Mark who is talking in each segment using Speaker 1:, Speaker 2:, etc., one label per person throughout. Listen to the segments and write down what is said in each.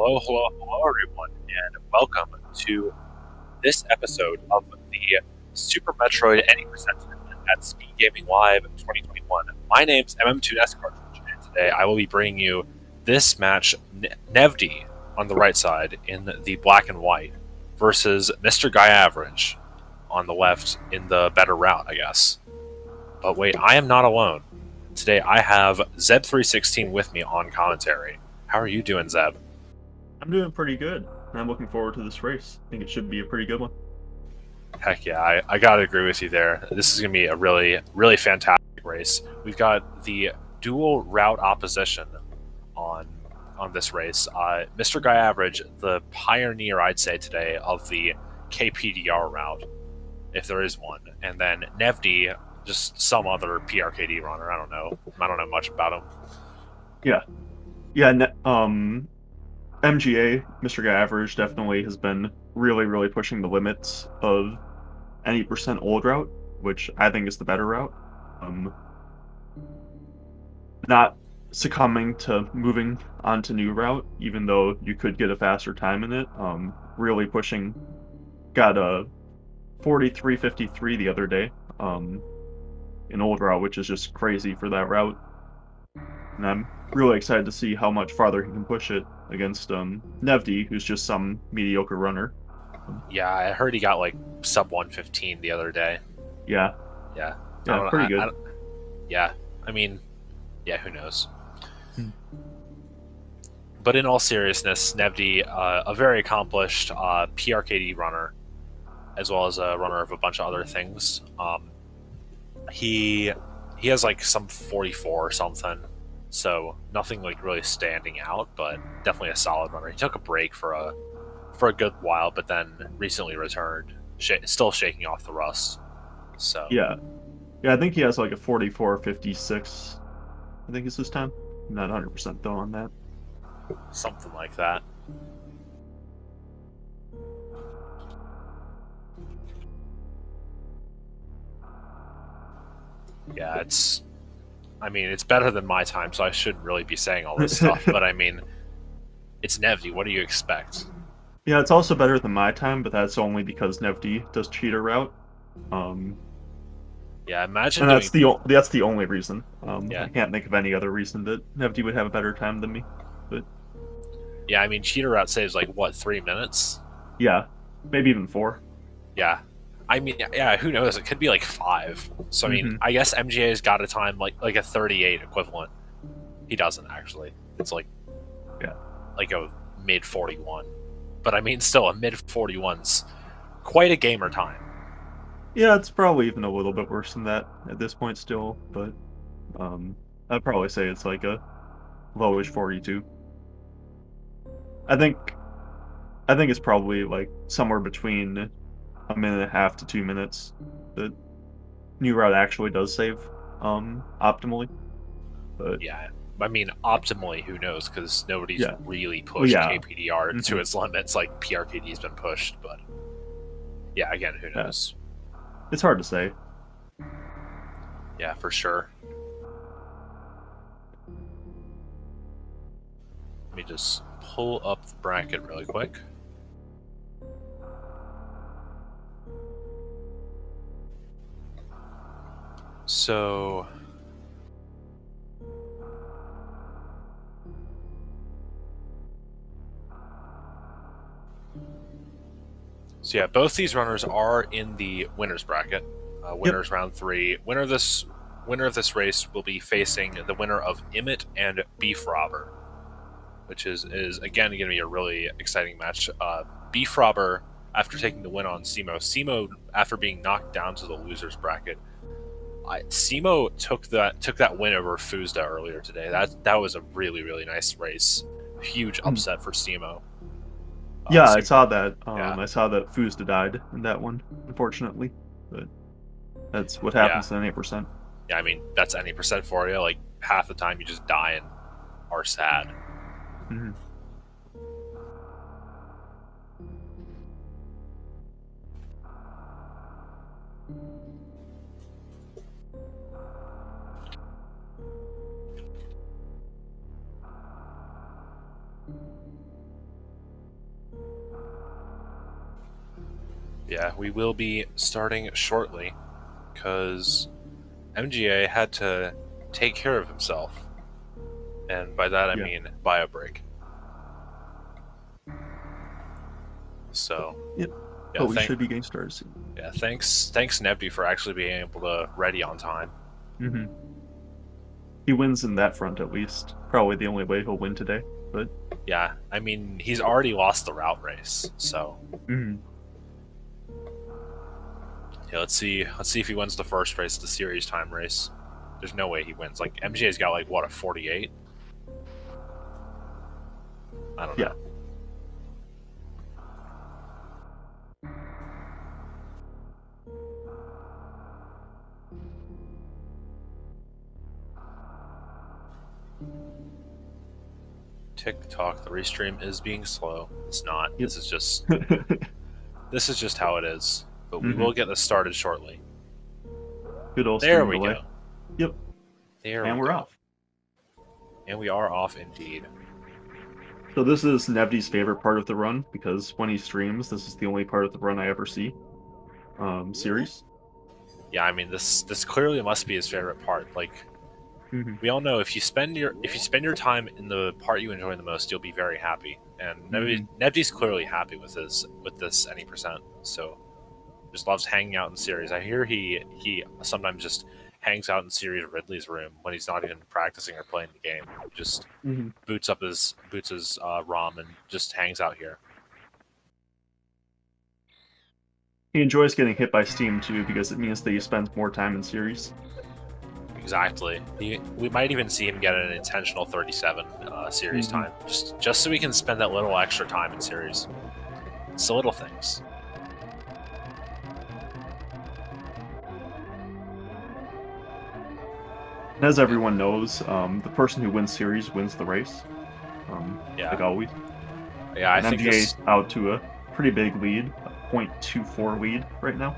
Speaker 1: Hello, everyone, and welcome to this episode of the Super Metroid Any% tournament at SpeedGaming Live 2021. My name's MM2NESCartridge, and today I will be bringing you this match, Nevdi on the right side in the black and white versus MrGuyAverage on the left in the better route, I guess. But wait, I am not alone. Today I have Zeb316 with me on commentary. How are you doing, Zeb?
Speaker 2: I'm doing pretty good. I'm looking forward to this race. I think it should be a pretty good one.
Speaker 1: Heck yeah, I gotta agree with you there. This is gonna be a really fantastic race. We've got the dual route opposition on this race. MrGuyAverage, the pioneer, I'd say today, of the KPDR route, if there is one, and then Nevdi, just some other PRKD runner. I don't know much about him.
Speaker 2: Yeah. MGA, MrGuyAverage, definitely has been really pushing the limits of any percent old route, which I think is the better route. Not succumbing to moving on to new route, even though you could get a faster time in it. Really pushing, got a 43.53 the other day. In old route, which is just crazy for that route. And I'm really excited to see how much farther he can push it against Nevdi, who's just some mediocre runner.
Speaker 1: Yeah, I heard he got like sub 115 the other day.
Speaker 2: Yeah,
Speaker 1: Yeah,
Speaker 2: pretty good.
Speaker 1: Yeah, I mean, yeah, who knows?
Speaker 2: Hmm.
Speaker 1: But in all seriousness, Nevdi, a very accomplished PRKD runner, as well as a runner of a bunch of other things. He has like some 44 or something, so nothing like really standing out, but definitely a solid runner. He took a break for a good while, but then recently returned, still shaking off the rust. So
Speaker 2: Yeah, I think he has like a 44.56. I think is his time. I'm not 100% though on that.
Speaker 1: something like that. Yeah, it's better than my time, so I shouldn't really be saying all this stuff. But I mean, it's Nevdi. What do you expect?
Speaker 2: Yeah, it's also better than my time, but that's only because Nevdi does cheater route.
Speaker 1: Yeah, imagine
Speaker 2: And
Speaker 1: doing.
Speaker 2: that's the only reason.
Speaker 1: Yeah,
Speaker 2: I can't think of any other reason that Nevdi would have a better time than me. But
Speaker 1: yeah. I mean, cheater route saves like what 3 minutes?
Speaker 2: yeah, maybe even 4.
Speaker 1: Yeah, I mean, yeah. Who knows? It could be like 5. So I mean,
Speaker 2: Mm-hmm.
Speaker 1: I guess MGA's got a time like a 38 equivalent. He doesn't actually. It's
Speaker 2: Yeah.
Speaker 1: like a mid 41. But I mean, still a mid 41's quite a gamer time.
Speaker 2: Yeah, it's probably even a little bit worse than that at this point still, but I'd probably say it's like a lowish 42. I think it's probably like somewhere between a minute and a half to 2 minutes that new route actually does save optimally. But
Speaker 1: Yeah, I mean, optimally, who knows? Because nobody's
Speaker 2: yeah.
Speaker 1: really
Speaker 2: Well,
Speaker 1: pushed
Speaker 2: yeah.
Speaker 1: KPDR to
Speaker 2: Hmm.
Speaker 1: its limits like PRKD's been pushed. But yeah, again, who
Speaker 2: Yeah.
Speaker 1: knows?
Speaker 2: It's hard to say.
Speaker 1: Yeah, for sure. Let me just pull up the bracket really quick. So yeah, both these runners are in the winners bracket.
Speaker 2: Yep.
Speaker 1: Winners round 3. Winner of this race will be facing the winner of Imit and Beef Robber, which is again going to be a really exciting match. Beef Robber, after taking the win on Simo after being knocked down to the losers bracket, Simo took that win over Fuzda earlier today. That was a really nice race. Huge
Speaker 2: Mm.
Speaker 1: upset for Simo.
Speaker 2: Yeah, I
Speaker 1: Simo,
Speaker 2: saw that.
Speaker 1: yeah,
Speaker 2: I saw that Fuzda died in that one, unfortunately. But that's what
Speaker 1: yeah,
Speaker 2: happens to an 8%.
Speaker 1: yeah. I mean, that's any percent for you. Like half the time, you just die and are sad.
Speaker 2: Hmm.
Speaker 1: Yeah, we will be starting shortly because MGA had to take care of himself. And by that I
Speaker 2: Yeah.
Speaker 1: mean buy a break. So,
Speaker 2: Yep.
Speaker 1: yeah,
Speaker 2: But we should be getting started soon.
Speaker 1: thanks Nevdi for actually being able to ready on time.
Speaker 2: Mm-hmm. He wins in that front, at least. Probably the only way he'll win today. But
Speaker 1: Yeah, I mean, he's already lost the route race, so yeah, let's see if he wins the first race, the series time race. There's no way he wins. Like MGA's got like what, a 48? I don't
Speaker 2: yeah.
Speaker 1: know. TikTok, the restream is being slow. It's not.
Speaker 2: Yep.
Speaker 1: This is just how it is. But we will get this started shortly.
Speaker 2: Good old
Speaker 1: There
Speaker 2: stream
Speaker 1: we
Speaker 2: delay.
Speaker 1: go.
Speaker 2: Yep.
Speaker 1: There
Speaker 2: And
Speaker 1: we
Speaker 2: we're
Speaker 1: go.
Speaker 2: off.
Speaker 1: And we are off indeed.
Speaker 2: So this is Nevdi's favorite part of the run, because when he streams, this is the only part of the run I ever see. Series.
Speaker 1: Yeah, I mean this clearly must be his favorite part. Like we all know if you spend your time in the part you enjoy the most, you'll be very happy. And Nevdi's clearly happy with this any percent. So just loves hanging out in series. I hear he sometimes just hangs out in Sirius Ridley's room when he's not even practicing or playing the game. Just boots his ROM and just hangs out here.
Speaker 2: He enjoys getting hit by Steam too, because it means that he spends more time in series.
Speaker 1: Exactly. We might even see him get an intentional 37 series time, just so we can spend that little extra time in series. It's the little things.
Speaker 2: And as everyone knows, the person who wins series wins the race. Like always.
Speaker 1: Yeah, I think
Speaker 2: MGA's out to a pretty big lead, a 0.24 lead right now.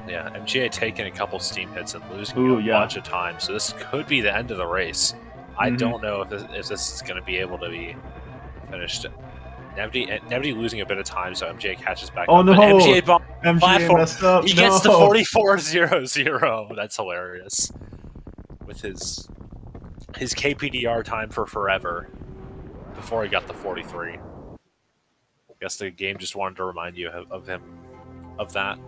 Speaker 1: Yeah, MGA taking a couple Steam hits and losing a bunch of time, so this could be the end of the race. I don't know if this is going to be able to be finished. Nevdi losing a bit of time, so MGA catches back up.
Speaker 2: Oh no!
Speaker 1: MGA
Speaker 2: messed up.
Speaker 1: He gets the 44.00. That's hilarious. With his KPDR time for forever before he got the 43. I guess the game just wanted to remind you of him, of that.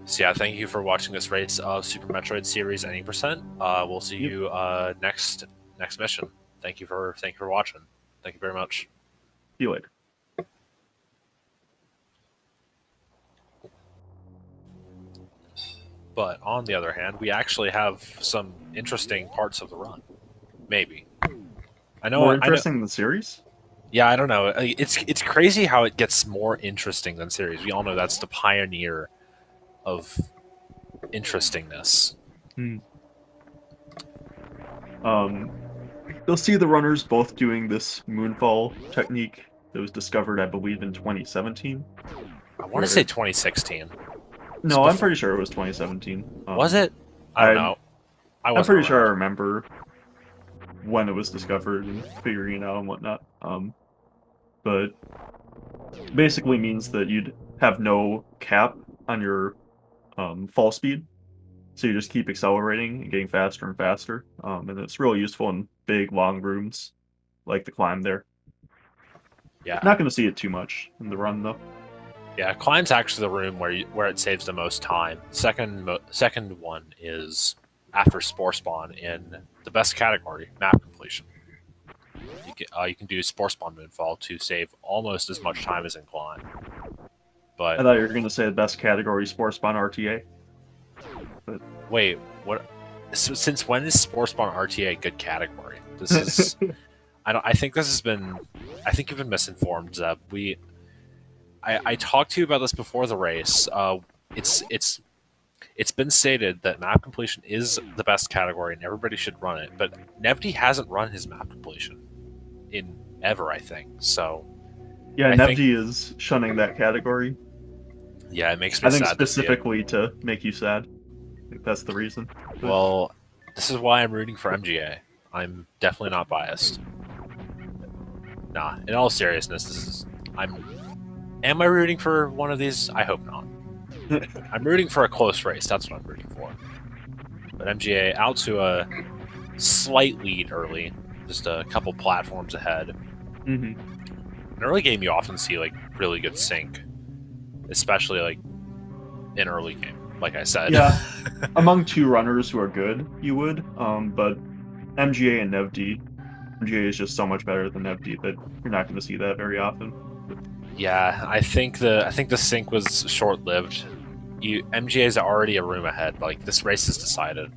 Speaker 1: So yeah, thank you for watching this race of Super Metroid Series Any Percent. We'll see you next mission. Thank you for watching. Thank you very much.
Speaker 2: See you later.
Speaker 1: But on the other hand, we actually have some interesting parts of the run. Maybe. I know.
Speaker 2: More interesting than the series?
Speaker 1: Yeah, I don't know. It's crazy how it gets more interesting than series. We all know that's the pioneer of interestingness.
Speaker 2: You'll see the runners both doing this moonfall technique that was discovered, I believe, in 2017.
Speaker 1: I want to say 2016.
Speaker 2: No, I'm pretty sure it was 2017.
Speaker 1: Was it? I don't know.
Speaker 2: I'm pretty sure I remember when it was discovered and figuring it out and whatnot. But basically means that you'd have no cap on your fall speed. So you just keep accelerating and getting faster and faster. And it's really useful in big, long rooms, like the climb there.
Speaker 1: Yeah.
Speaker 2: Not going to see it too much in the run, though.
Speaker 1: Yeah, climb's actually the room where it saves the most time. Second one is after Spore Spawn in the best category, map completion. You can do Spore Spawn Moonfall to save almost as much time as in climb. But
Speaker 2: I thought you were going to say the best category, Spore Spawn RTA. But
Speaker 1: wait, what? So since when is Spore Spawn RTA a good category? This is. I think this has been. I think you've been misinformed, Zeb. I talked to you about this before the race. It's been stated that map completion is the best category and everybody should run it. But Nevdi hasn't run his map completion in ever, I think. So
Speaker 2: yeah, Nevdi is shunning that category.
Speaker 1: Yeah, it makes me sad.
Speaker 2: I think specifically to make you sad. I think that's the reason.
Speaker 1: Well, This is why I'm rooting for MGA. I'm definitely not biased. Nah, in all seriousness, this is. Am I rooting for one of these? I hope not. I'm rooting for a close race. That's what I'm rooting for. But MGA out to a slight lead early, just a couple platforms ahead.
Speaker 2: Mm-hmm.
Speaker 1: In early game, you often see like really good sync, especially like in early game. Like I said,
Speaker 2: Yeah, among two runners who are good, you would. But MGA and Nevdi, MGA is just so much better than Nevdi that you're not going to see that very often.
Speaker 1: yeah, I think the sync was short lived. MGA is already a room ahead. Like this race is decided.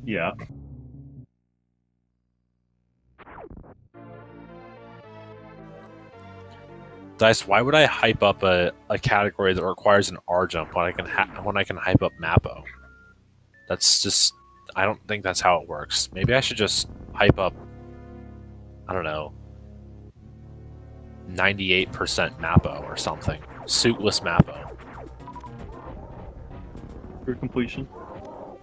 Speaker 2: Yeah.
Speaker 1: Dice, why would I hype up a category that requires an R jump when I can hype up Mappo? That's just I don't think that's how it works. Maybe I should just hype up I don't know 98% Mappo or something. Suitless Mappo.
Speaker 2: For completion.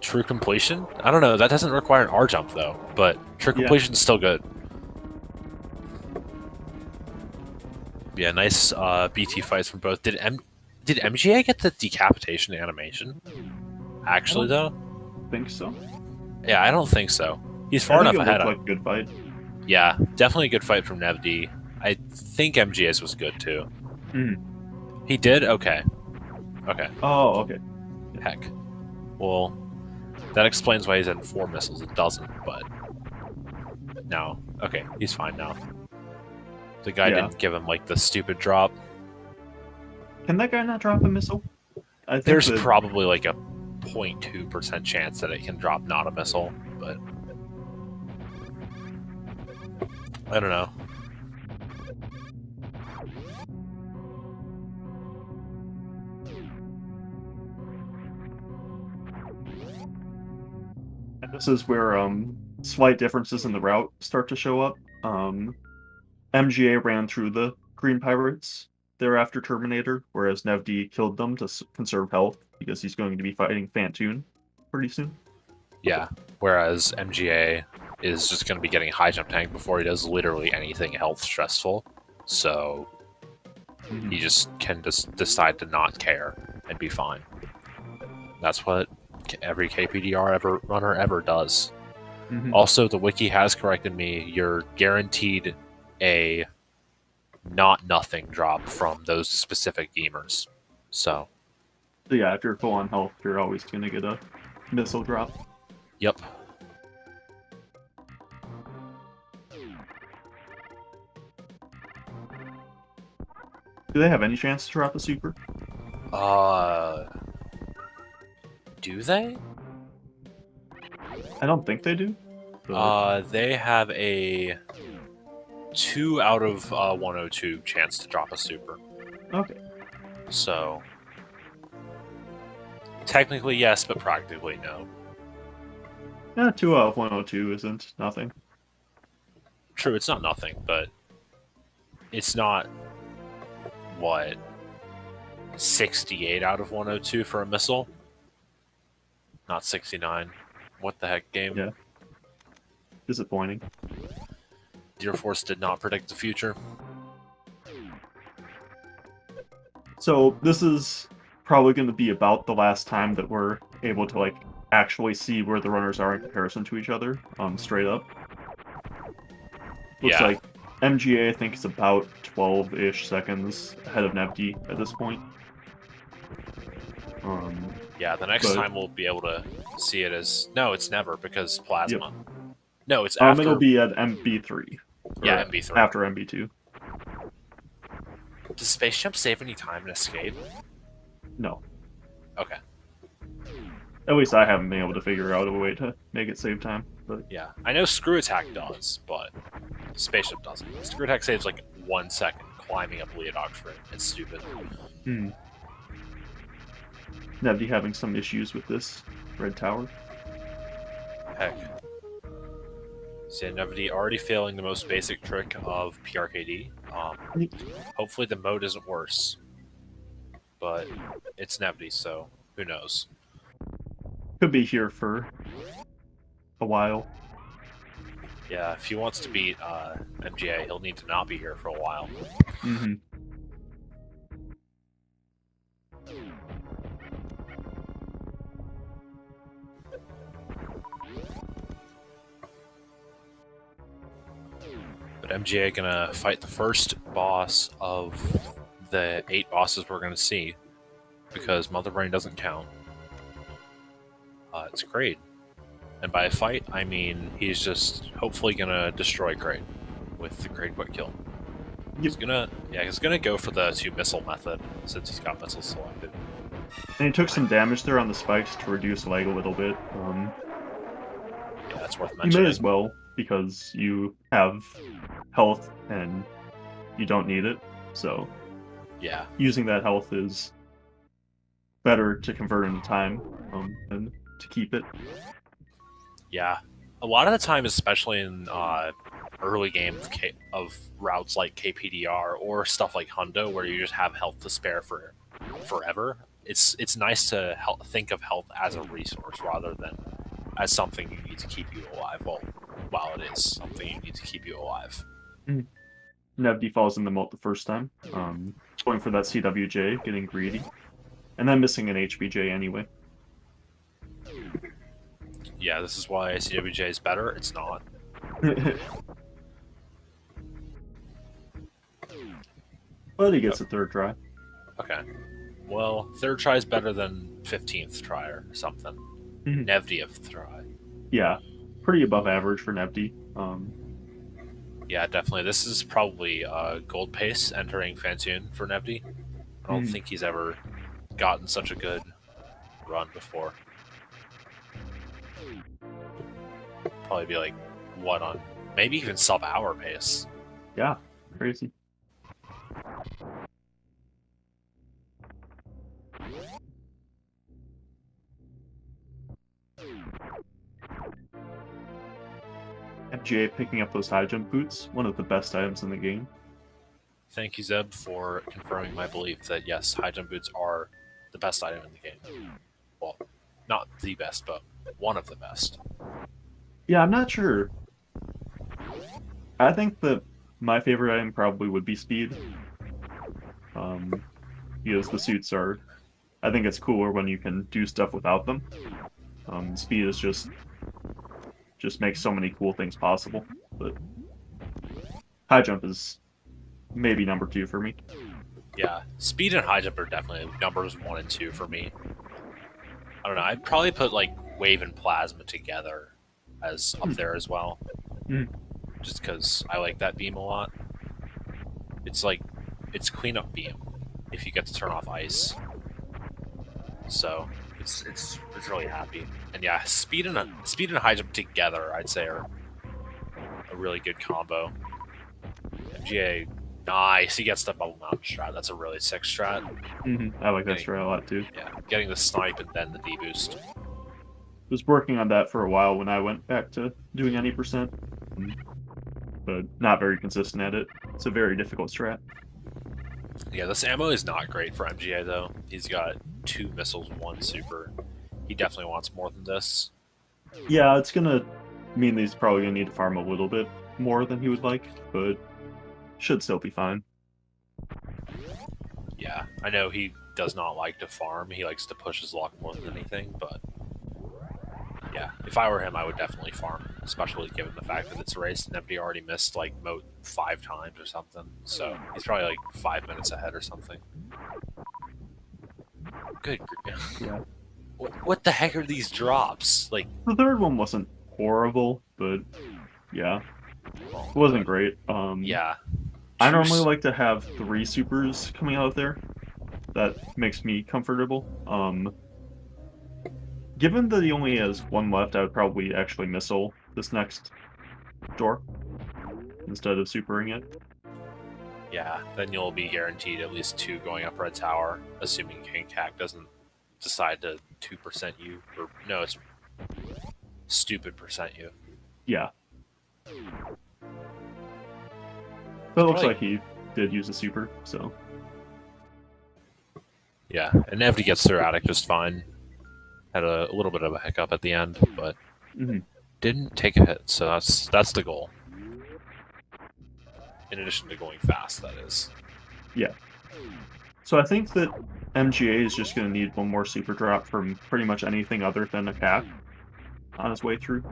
Speaker 1: True completion? I don't know. That doesn't require an R jump though, but true completion is still good. Yeah, nice BT fights from both. Did MGA get the decapitation animation? Actually, though,
Speaker 2: Think so.
Speaker 1: yeah, I don't think so. He's far enough ahead.
Speaker 2: Like a good fight.
Speaker 1: Yeah, definitely a good fight from Nevdi. I think MGA's was good too.
Speaker 2: Mm.
Speaker 1: He did? Okay. Okay.
Speaker 2: Oh, okay.
Speaker 1: Heck. Well, that explains why he's in 4 missiles. It doesn't, but no. Okay, he's fine now. The guy didn't give him like the stupid drop.
Speaker 2: Can that guy not drop a missile? I think
Speaker 1: there's probably like a 0.2% chance that it can drop not a missile, but I don't know.
Speaker 2: And this is where slight differences in the route start to show up. MGA ran through the Green Pirates thereafter Terminator, whereas Nevdi killed them to conserve health because he's going to be fighting Fantoon pretty soon.
Speaker 1: Yeah, whereas MGA is just going to be getting high jump tank before he does literally anything health stressful, so he just can decide to not care and be fine. That's what every KPDR runner ever does. Also, the wiki has corrected me. You're guaranteed a not nothing drop from those specific gamers. So
Speaker 2: yeah, if you're full on health, you're always going to get a missile drop.
Speaker 1: Yep.
Speaker 2: Do they have any chance to drop a super?
Speaker 1: Do they?
Speaker 2: I don't think they do.
Speaker 1: They have a 2 out of 102 chance to drop a super.
Speaker 2: Okay.
Speaker 1: So technically yes, but practically no.
Speaker 2: Yeah, 2 out of 102 isn't nothing.
Speaker 1: True, it's not nothing, but it's not what 68 out of 102 for a missile. Not 69. What the heck, game?
Speaker 2: Yeah. Disappointing.
Speaker 1: Deer Force did not predict the future.
Speaker 2: So this is probably going to be about the last time that we're able to like actually see where the runners are in comparison to each other, straight up. Looks like MGA, I think, is about 12-ish seconds ahead of Nevdi at this point.
Speaker 1: Yeah, the next time we'll be able to see it as... No, it's never, because Plasma. Yep. No, it's after...
Speaker 2: It'll be at MB3.
Speaker 1: Yeah, MB3.
Speaker 2: After MB2.
Speaker 1: Does Space Jump save any time in Escape?
Speaker 2: No.
Speaker 1: Okay.
Speaker 2: At least I haven't been able to figure out a way to make it save time. But
Speaker 1: yeah, I know Screw Attack does, but Spaceship doesn't. Screw Attack saves like 1 second climbing up Leodog for it. It's stupid.
Speaker 2: Nevdi having some issues with this red tower.
Speaker 1: Heck. So Nevdi already failing the most basic trick of PRKD. Hopefully the mode isn't worse. But it's Nevdi, so who knows.
Speaker 2: Could be here for a while.
Speaker 1: Yeah, if he wants to beat MGA, he'll need to not be here for a while.
Speaker 2: Mm-hmm.
Speaker 1: But MGA gonna fight the first boss of the 8 bosses we're gonna see, because Mother Brain doesn't count. It's Kraid. And by fight, I mean he's just hopefully gonna destroy Kraid with the Kraid quick kill. He's gonna go for the 2 missile method since he's got missiles selected.
Speaker 2: And he took some damage there on the spikes to reduce lag a little bit.
Speaker 1: Yeah, that's worth
Speaker 2: You
Speaker 1: mentioning.
Speaker 2: may as well, because you have health and you don't need it. So
Speaker 1: Yeah,
Speaker 2: using that health is better to convert into time than to keep it.
Speaker 1: yeah. A lot of the time, especially in early game of routes like KPDR or stuff like Hundo, where you just have health to spare for forever, it's nice to think of health as a resource rather than as something you need to keep you alive. Well, while it is something you need to keep you alive.
Speaker 2: Nevdi falls in the moat the first time, going for that CWJ, getting greedy, and then missing an HBJ anyway.
Speaker 1: Yeah, this is why CWJ is better. It's not.
Speaker 2: But he gets a third try.
Speaker 1: Okay. Well, third try is better than 15th try or something. Nevdieth try.
Speaker 2: Yeah, pretty above average for Nevdi.
Speaker 1: Yeah, definitely. This is probably gold pace entering Fantoon for Nevdi. I don't think he's ever gotten such a good run before. Probably be like, what on? Maybe even sub-hour pace.
Speaker 2: Yeah, crazy. MGA picking up those high jump boots, one of the best items in the game.
Speaker 1: Thank you, Zeb, for confirming my belief that yes, high jump boots are the best item in the game. Well, not the best, but one of the best.
Speaker 2: Yeah, I'm not sure. I think that my favorite item probably would be speed. Because the suits are... I think it's cooler when you can do stuff without them. Speed is just makes so many cool things possible. But high jump is maybe number 2 for me.
Speaker 1: Yeah, speed and high jump are definitely numbers 1 and 2 for me. I don't know. I'd probably put like wave and plasma together as up there as well. Just because I like that beam a lot. It's like it's cleanup beam if you get to turn off ice. So it's really happy. And yeah, speed and high jump together, I'd say, are a really good combo. MGA, nice. He gets the bubble mountain strat. That's a really sick strat.
Speaker 2: I like that strat a lot too.
Speaker 1: Yeah, getting the snipe and then the D boost.
Speaker 2: Was working on that for a while when I went back to doing any percent, but not very consistent at it. It's a very difficult strat.
Speaker 1: Yeah, this ammo is not great for MGA though. He's got 2 missiles, 1 super. He definitely wants more than this.
Speaker 2: Yeah, it's gonna mean that he's probably gonna need to farm a little bit more than he would like, but should still be fine.
Speaker 1: Yeah, I know he does not like to farm. He likes to push his luck more than anything, but yeah, if I were him, I would definitely farm, especially given the fact that it's a race and Nevdi already missed like moat 5 times or something. So he's probably like 5 minutes ahead or something. Good.
Speaker 2: Yeah.
Speaker 1: What the heck are these drops? Like
Speaker 2: The third one wasn't horrible, but yeah, it wasn't great.
Speaker 1: Yeah.
Speaker 2: I normally like to have 3 supers coming out there. That makes me comfortable. Given that he only has 1 left, I would probably actually missile this next door instead of supering it.
Speaker 1: Yeah, then you'll be guaranteed at least 2 going up Red Tower, assuming King Cac doesn't decide to 2% you. Or no, it's stupid percent you.
Speaker 2: Yeah. But it looks like he did use a super, so...
Speaker 1: Yeah, and Nevdi gets through Attic just fine. Had a little bit of a hiccup at the end, but didn't take a hit, so that's the goal. In addition to going fast, that is.
Speaker 2: Yeah. So I think that MGA is just going to need one more super drop from pretty much anything other than a cat on his way through.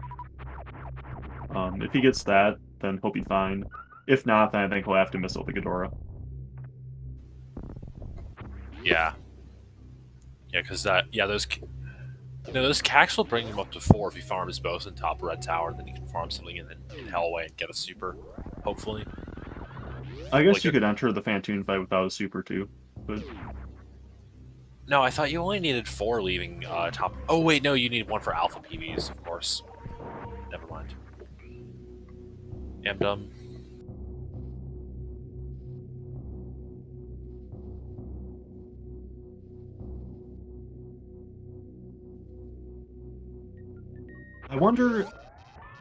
Speaker 2: If he gets that, then he'll be fine. If not, then I think he'll have to missile the Ghidorah.
Speaker 1: Yeah. Yeah, because those cacks will bring him up to 4 if he farms both in top red tower, and then he can farm something in Hellway and get a super, hopefully.
Speaker 2: I guess you could enter the Phantoon fight without a super too, but
Speaker 1: no, I thought you only needed 4 leaving top. Oh wait, no, you need 1 for alpha PVs, of course. Never mind. I'm dumb.
Speaker 2: I wonder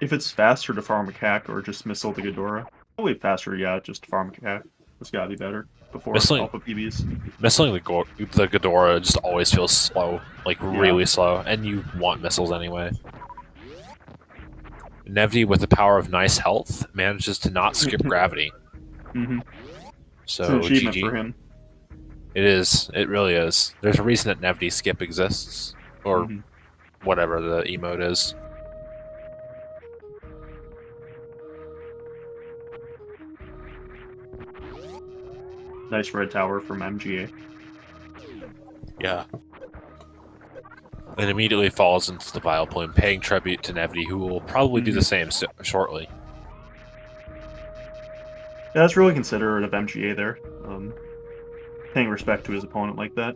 Speaker 2: if it's faster to farm a cack or just missile the Ghidorah. Probably faster, yeah, just to farm a cack. It's gotta be better before alpha PVs.
Speaker 1: Missiling the Ghidorah just always feels slow, like really slow, and you want missiles anyway. Nevdi, with the power of nice health, manages to not skip gravity. So
Speaker 2: it's an achievement
Speaker 1: GG.
Speaker 2: for him.
Speaker 1: It is. It really is. There's a reason that Nevdi skip exists, or whatever the emote is.
Speaker 2: Nice red tower from MGA.
Speaker 1: Yeah. And immediately falls into the vile plume, paying tribute to Nevdi, who will probably do the same shortly.
Speaker 2: Yeah, that's really considerate of MGA there. Paying respect to his opponent like that.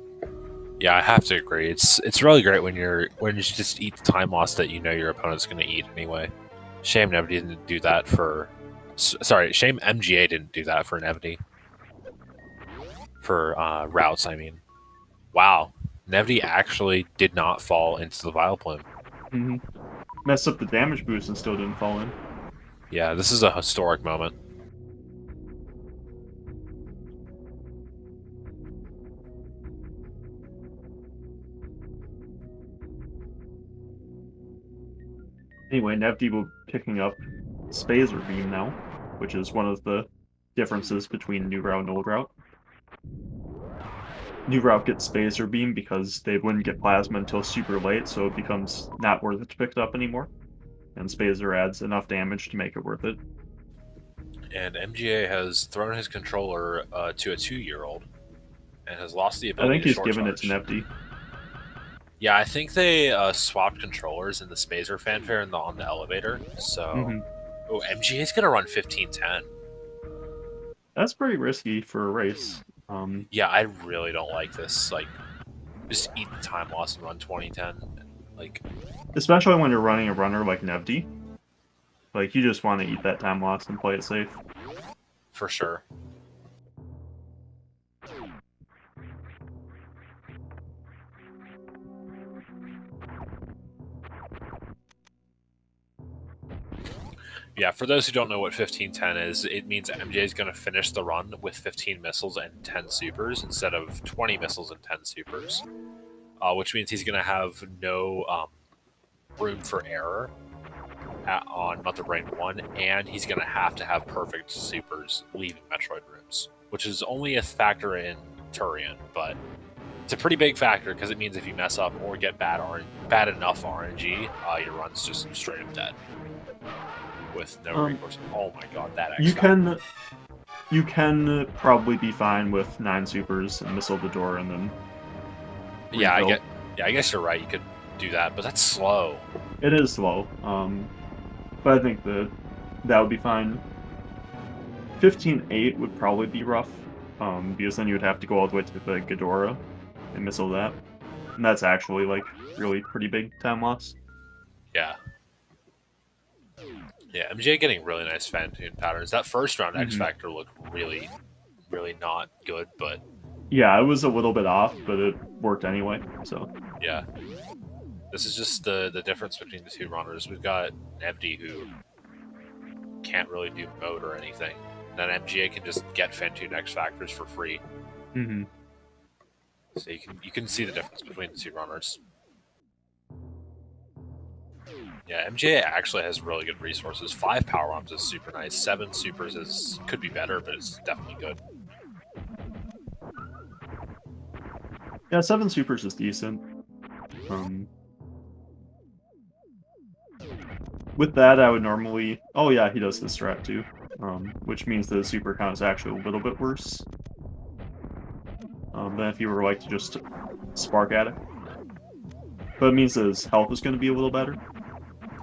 Speaker 1: Yeah, I have to agree. It's really great when you just eat the time loss that you know your opponent's going to eat anyway. Shame Nevdi didn't do that for. Sorry, shame MGA didn't do that for Nevdi. For routes, I mean. Wow, Nevdi actually did not fall into the vile plume.
Speaker 2: Messed up the damage boost and still didn't fall in.
Speaker 1: Yeah, this is a historic moment.
Speaker 2: Anyway, Nevdi will be picking up Spazer Beam now, which is one of the differences between New Route and Old Route. New Route gets Spazer Beam because they wouldn't get Plasma until super late, so it becomes not worth it to pick it up anymore. And Spazer adds enough damage to make it worth it.
Speaker 1: And MGA has thrown his controller to a 2-year-old and has lost the ability
Speaker 2: I think
Speaker 1: to
Speaker 2: he's
Speaker 1: short
Speaker 2: given
Speaker 1: charge.
Speaker 2: it to Nevdi.
Speaker 1: Yeah, I think they swapped controllers in the Spazer fanfare on the elevator. So, oh, MGA's gonna run 1510.
Speaker 2: That's pretty risky for a race.
Speaker 1: Yeah, I really don't like this. Like, just eat the time loss and run 2010. Like,
Speaker 2: especially when you're running a runner like Nevdi. Like, you just want to eat that time loss and play it safe.
Speaker 1: For sure. Yeah, for those who don't know what 1510 is, it means MJ is going to finish the run with 15 missiles and 10 supers instead of 20 missiles and 10 supers, which means he's going to have no room for error on Mother Brain 1, and he's going to have perfect supers leaving Metroid rooms, which is only a factor in Turian, but it's a pretty big factor because it means if you mess up or get bad enough RNG, your run's just straight up dead. With no recourse. Oh my god, that actually.
Speaker 2: You can probably be fine with 9 supers and missile the door and then.
Speaker 1: Yeah, I guess you're right. You could do that, but that's slow.
Speaker 2: It is slow. But I think that would be fine. 15-8 would probably be rough, because then you would have to go all the way to the Ghidorah and missile that. And that's actually, like, really pretty big time loss.
Speaker 1: Yeah. Yeah, MJ getting really nice Phantoon patterns. That first round X Factor looked really, really not good, but...
Speaker 2: Yeah, it was a little bit off, but it worked anyway, so...
Speaker 1: Yeah. This is just the difference between the two runners. We've got Nevdi, who can't really do mode or anything. Then MGA can just get Phantoon X Factors for free. So you can see the difference between the two runners. Yeah, MGA actually has really good resources. 5 power bombs is super nice. 7 supers could be better, but it's definitely good.
Speaker 2: Yeah, 7 supers is decent. With that, I would normally... Oh yeah, he does this strat too. Which means the super count is actually a little bit worse than if you were like to just spark at it. But it means that his health is going to be a little better.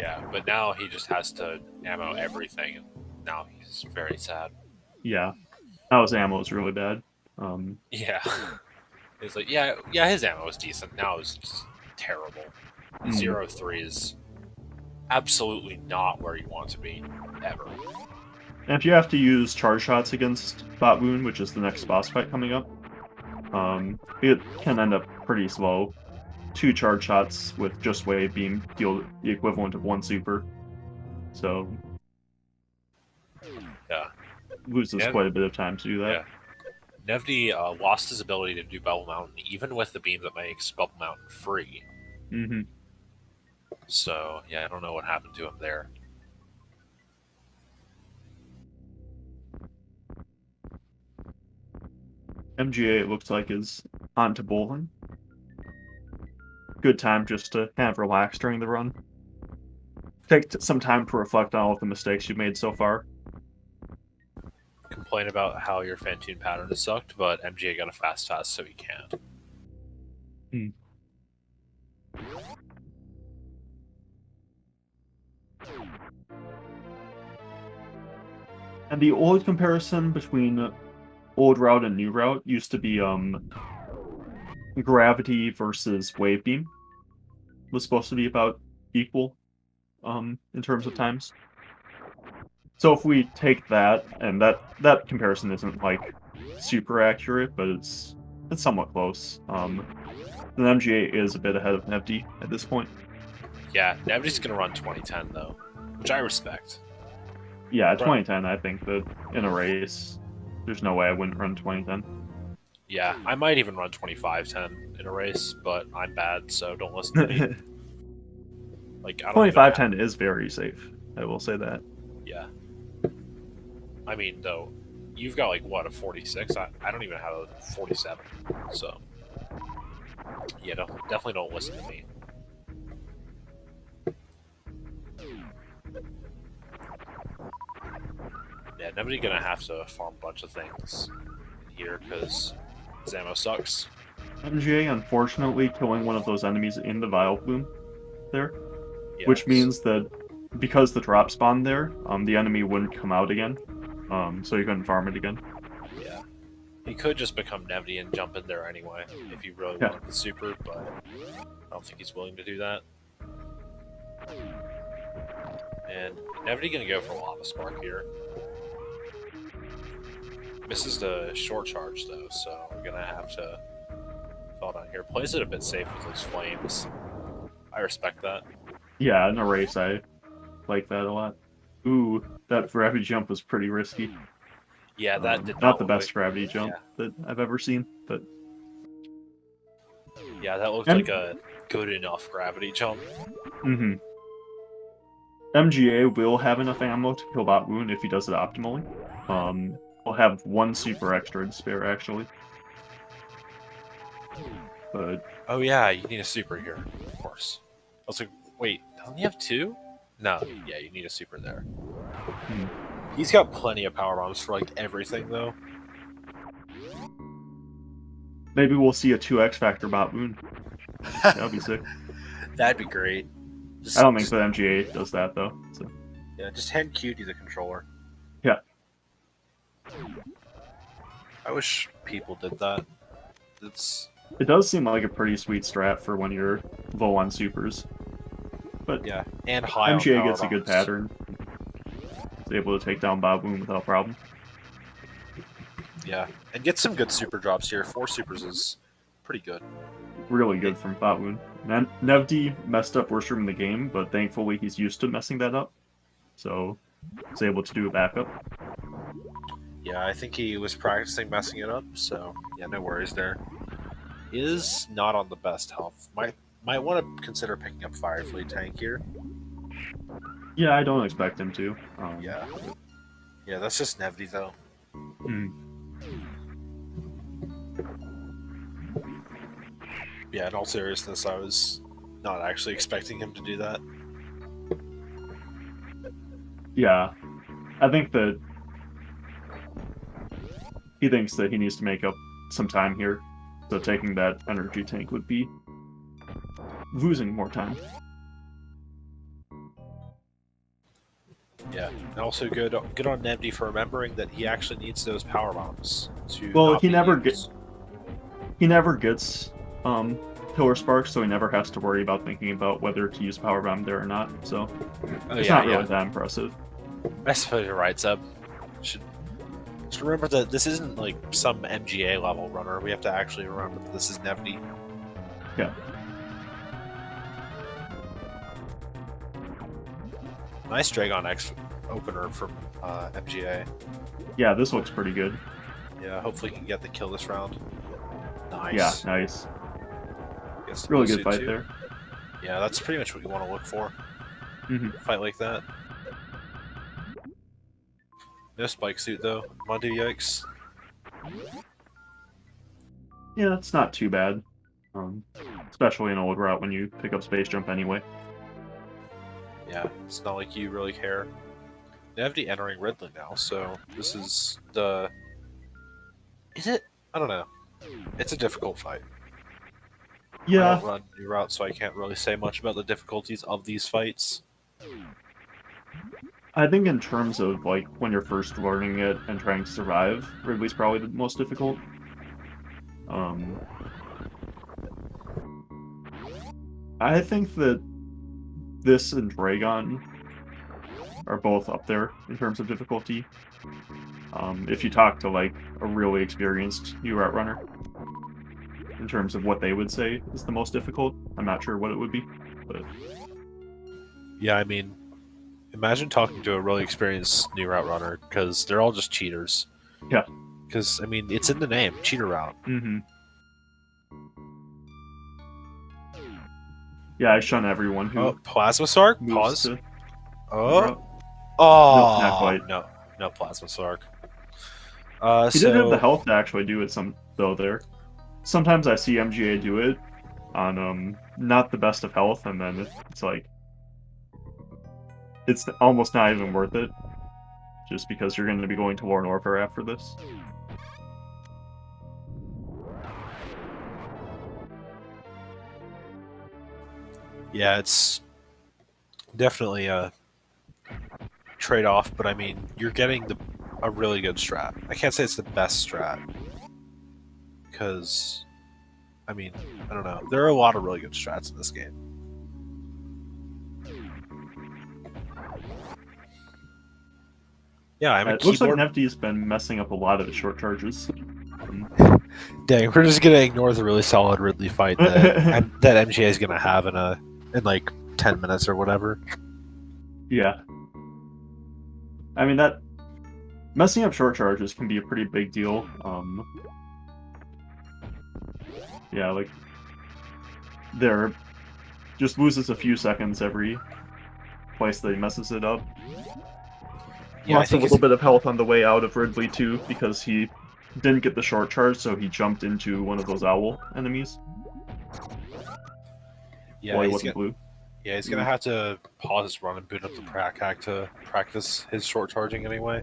Speaker 1: Yeah, but now he just has to ammo everything, and now he's very sad.
Speaker 2: Yeah. Now his ammo is really bad.
Speaker 1: Yeah. It's like, yeah, his ammo is decent. Now it's just terrible. 0-3 is absolutely not where you want to be, ever.
Speaker 2: And if you have to use charge shots against Bot Wound, which is the next boss fight coming up, it can end up pretty slow. 2 charge shots with just Wave Beam deal the equivalent of 1 super. So,
Speaker 1: Yeah.
Speaker 2: Loses quite a bit of time to do that.
Speaker 1: Yeah. Nevdi lost his ability to do Bubble Mountain, even with the beam that makes Bubble Mountain free.
Speaker 2: Mm-hmm.
Speaker 1: So, yeah, I don't know what happened to him there.
Speaker 2: MGA, it looks like, is on to bowling. Good time just to kind of relax during the run. Take some time to reflect on all of the mistakes you've made so far.
Speaker 1: Complain about how your Fantoon pattern has sucked, but MGA got a fast so he can't.
Speaker 2: And the old comparison between old route and new route used to be gravity versus wave beam was supposed to be about equal in terms of times. So if we take that, and that comparison isn't like super accurate, but it's somewhat close. Then MGA is a bit ahead of Nevdi at this point.
Speaker 1: Yeah, Nevdi's gonna run 2010 though, which I respect.
Speaker 2: Yeah, 2010. I think that in a race, there's no way I wouldn't run 2010.
Speaker 1: Yeah, I might even run 2510 in a race, but I'm bad, so don't listen to me. Like, I don't
Speaker 2: 2510 is very safe. I will say that.
Speaker 1: Yeah. I mean, though, you've got like what, a 46? I don't even have a 47. So, yeah, definitely don't listen to me. Yeah, nobody's gonna have to farm a bunch of things here because his ammo sucks.
Speaker 2: MGA unfortunately killing one of those enemies in the Vile Plume there,
Speaker 1: Yeah,
Speaker 2: which means that because the drop spawned there, the enemy wouldn't come out again, so you couldn't farm it again.
Speaker 1: Yeah, he could just become Nevdi and jump in there anyway if he really wanted the super, but I don't think he's willing to do that. And Nevdi gonna go for Lava Spark here. Misses the short charge though, so we're gonna have to fall down here. Plays it a bit safe with those flames. I respect that.
Speaker 2: Yeah, in a race, I like that a lot. Ooh, that gravity jump was pretty risky.
Speaker 1: Yeah, that did
Speaker 2: not the best gravity jump that I've ever seen, but
Speaker 1: yeah, that looked like a good enough gravity jump.
Speaker 2: Mm-hmm. MGA will have enough ammo to kill Bot Wound if he does it optimally. We'll have 1 super extra to spare, actually. But
Speaker 1: oh yeah, you need a super here, of course. I was like, wait, doesn't he have 2? No, yeah, you need a super there. He's got plenty of power bombs for like everything, though.
Speaker 2: Maybe we'll see a 2x factor Bot Wound. That'd be sick.
Speaker 1: That'd be great.
Speaker 2: I don't think the MGA does that, though. So.
Speaker 1: Yeah, just hand Cutie the controller.
Speaker 2: Yeah.
Speaker 1: I wish people did that.
Speaker 2: It does seem like a pretty sweet strat for when you're low on supers. But
Speaker 1: yeah, and high
Speaker 2: MGA
Speaker 1: on
Speaker 2: gets a good pattern. Is able to take down Bot Wound without problem.
Speaker 1: Yeah, and get some good super drops here. 4 supers is pretty good.
Speaker 2: Really good from Bot Wound. Nevdi messed up worst room in the game, but thankfully he's used to messing that up. So he's able to do a backup.
Speaker 1: Yeah, I think he was practicing messing it up, so yeah, no worries there. Is not on the best health. Might want to consider picking up Fire Fleet Tank here.
Speaker 2: Yeah, I don't expect him to.
Speaker 3: Yeah. Yeah, that's just Nevdi, though.
Speaker 2: hmm.
Speaker 3: Yeah, in all seriousness, I was not actually expecting him to do that.
Speaker 2: Yeah, I think that he thinks that he needs to make up some time here. So taking that energy tank would be losing more time.
Speaker 3: Yeah, and also good on Nevdi for remembering that he actually needs those power bombs to
Speaker 2: Well,
Speaker 3: not be used.
Speaker 2: he never gets Pillar Spark, so he never has to worry about thinking about whether to use Power Bomb there or not. So
Speaker 3: Oh
Speaker 2: it's
Speaker 3: yeah,
Speaker 2: not really
Speaker 3: yeah.
Speaker 2: that impressive.
Speaker 3: I suppose you're right, Zeb. Should just remember that this isn't like some MGA level runner. We have to actually remember that this is Nevdi.
Speaker 2: Yeah.
Speaker 3: Nice Dragon X opener from MGA.
Speaker 2: Yeah, this looks pretty good.
Speaker 3: Yeah, hopefully he can get the kill this round.
Speaker 2: Yeah,
Speaker 3: Nice.
Speaker 2: nice.
Speaker 3: Gets the
Speaker 2: Really
Speaker 3: blue
Speaker 2: good
Speaker 3: suit
Speaker 2: fight
Speaker 3: too.
Speaker 2: there.
Speaker 3: Yeah, that's pretty much what you want to look for.
Speaker 2: hmm
Speaker 3: Fight like that. No spike suit though. Mondu yikes.
Speaker 2: Yeah, it's not too bad. Especially in old route when you pick up space jump anyway.
Speaker 3: Yeah, it's not like you really care. Nevdi entering Ridley now, so this is the. Is it? I don't know. It's a difficult fight. I
Speaker 2: Yeah,
Speaker 3: don't run new route, so I can't really say much about the difficulties of these fights.
Speaker 2: I think in terms of like when you're first learning it and trying to survive, Ridley's probably the most difficult. I think that this and Dragon are both up there in terms of difficulty. If you talk to like a really experienced new route runner, in terms of what they would say is the most difficult, I'm not sure what it would be, but
Speaker 3: Yeah, I mean, imagine talking to a really experienced new route runner because they're all just cheaters.
Speaker 2: yeah.
Speaker 3: Because I mean, it's in the name, cheater route.
Speaker 2: Mm-hmm. Yeah, I shun everyone who
Speaker 3: Oh, Plasma Sark.
Speaker 2: moves
Speaker 3: Pause.
Speaker 2: to new
Speaker 3: Oh,
Speaker 2: route. Nope, not
Speaker 3: oh,
Speaker 2: quite.
Speaker 3: no Plasma Sark.
Speaker 2: He did have the
Speaker 3: So
Speaker 2: health to actually do it some though there. Sometimes I see MGA do it on not the best of health, and then it's like it's almost not even worth it, just because you're going to be going to Lorne Orpher after this.
Speaker 3: yeah, it's definitely a trade-off, but I mean, you're getting a really good strat. I can't say it's the best strat because, I mean, I don't know. There are a lot of really good strats in this game. Yeah, I'm a
Speaker 2: It looks like
Speaker 3: keyboard.
Speaker 2: Nevdi's been messing up a lot of his short charges.
Speaker 3: Dang, we're just gonna ignore the really solid Ridley fight that that MGA is gonna have in like 10 minutes or whatever.
Speaker 2: Yeah. I mean, that messing up short charges can be a pretty big deal. Yeah, like there just loses a few seconds every place that he messes it up.
Speaker 3: Yeah, I
Speaker 2: Lost a
Speaker 3: think
Speaker 2: little bit of health on the way out of Ridley too, because he didn't get the short charge, so he jumped into one of those owl enemies.
Speaker 3: yeah,
Speaker 2: While he
Speaker 3: he's
Speaker 2: wasn't
Speaker 3: gonna,
Speaker 2: blue.
Speaker 3: yeah, he's gonna have to pause his run and boot up the prac hack to practice his short charging anyway.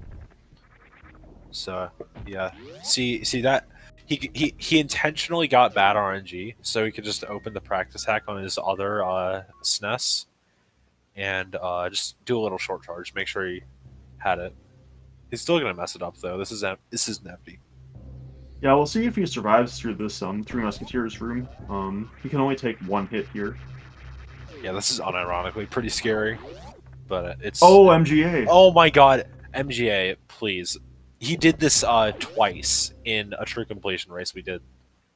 Speaker 3: So yeah, see that he intentionally got bad RNG so he could just open the practice hack on his other SNES and just do a little short charge, make sure he had it. He's still gonna mess it up though. This is Nevdi.
Speaker 2: Yeah, we'll see if he survives through this Three Musketeers room. He can only take one hit here.
Speaker 3: Yeah, this is unironically pretty scary, but it's.
Speaker 2: Oh, MGA!
Speaker 3: Oh my god, MGA, please. He did this twice in a true completion race we did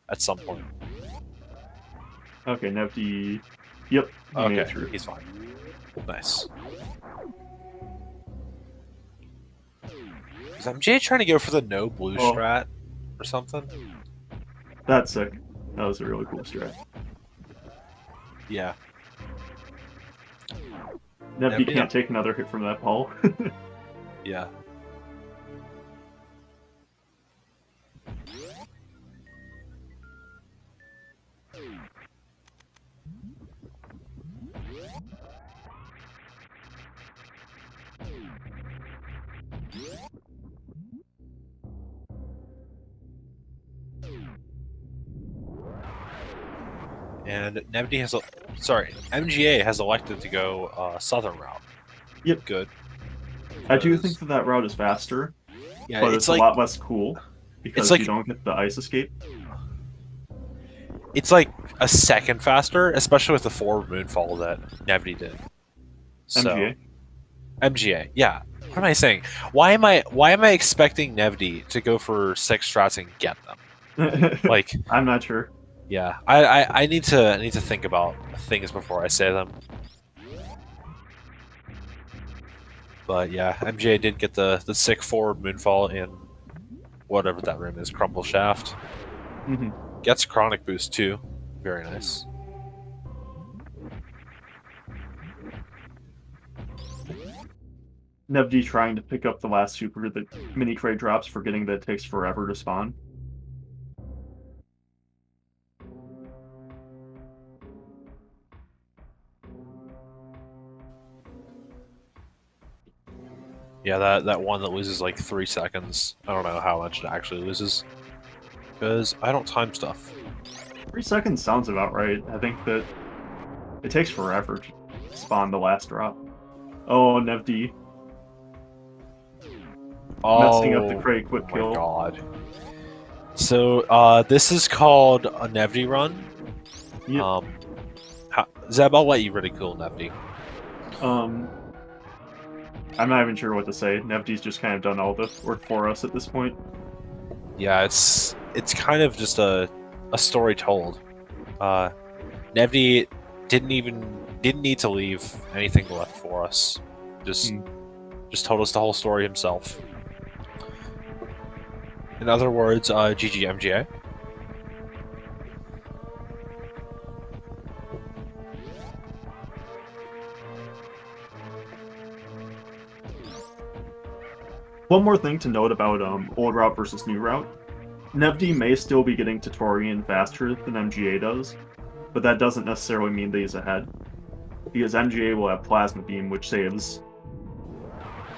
Speaker 3: at some point.
Speaker 2: Okay, Nevdi. Yep, he made it
Speaker 3: Okay,
Speaker 2: through.
Speaker 3: he's fine. Nice. Is MJ trying to go for the no blue
Speaker 2: Oh.
Speaker 3: strat or something?
Speaker 2: That's sick. That was a really cool strat.
Speaker 3: Yeah.
Speaker 2: Nevdi
Speaker 3: Nevdi,
Speaker 2: can't take another hit from that ball.
Speaker 3: Yeah. And Nevdi has, MGA has elected to go southern route.
Speaker 2: Yep.
Speaker 3: Good.
Speaker 2: I do
Speaker 3: Because-
Speaker 2: think that route is faster,
Speaker 3: Yeah,
Speaker 2: but
Speaker 3: it's
Speaker 2: it's a
Speaker 3: like
Speaker 2: lot less cool because
Speaker 3: like-
Speaker 2: you don't get the ice escape.
Speaker 3: it's like a second faster, especially with the forward moonfall that Nevdi did. So,
Speaker 2: MGA.
Speaker 3: MGA, yeah. What am I saying? Why am I expecting Nevdi to go for 6 strats and get them? Like,
Speaker 2: I'm not sure.
Speaker 3: yeah, I need to think about things before I say them. But yeah, MGA did get the sick forward moonfall in whatever that room is, Crumple Shaft.
Speaker 2: Mhm.
Speaker 3: Gets chronic boost too. Very nice.
Speaker 2: Nevdi trying to pick up the last super that Mini Cray drops, forgetting that it takes forever to spawn.
Speaker 3: Yeah, that one that loses like 3 seconds. I don't know how much it actually loses. Because I don't time stuff.
Speaker 2: 3 seconds sounds about right. I think that it takes forever to spawn the last drop. Oh, Nevdi. Messing up the Cray quick
Speaker 3: my
Speaker 2: kill.
Speaker 3: god. So, this is called a Nevdi run.
Speaker 2: Yep.
Speaker 3: Zeb, I'll let you ridicule Nevdi.
Speaker 2: I'm not even sure what to say. Nevdi's just kind of done all the work for us at this point.
Speaker 3: Yeah, it's kind of just a story told. Nevdi didn't need to leave anything left for us. Just told us the whole story himself. In other words, GG MGA.
Speaker 2: One more thing to note about old route versus new route. Nevdi may still be getting to Torian faster than MGA does, but that doesn't necessarily mean that he's ahead. Because MGA will have Plasma Beam, which saves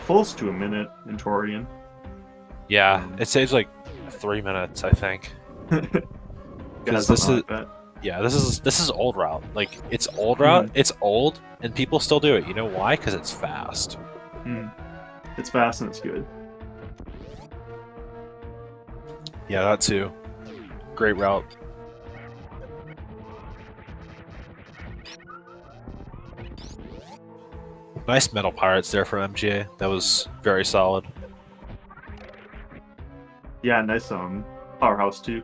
Speaker 2: close to a minute in Torian.
Speaker 3: Yeah, it saves like 3 minutes, I think.
Speaker 2: Yeah,
Speaker 3: Because
Speaker 2: something like that.
Speaker 3: yeah, this is old route. Like, it's old route, it's old, and people still do it. You know why? Because it's fast.
Speaker 2: It's fast and it's good.
Speaker 3: Yeah, that too. Great route. Nice Metal Pirates there from MGA. That was very solid.
Speaker 2: Yeah, nice powerhouse too.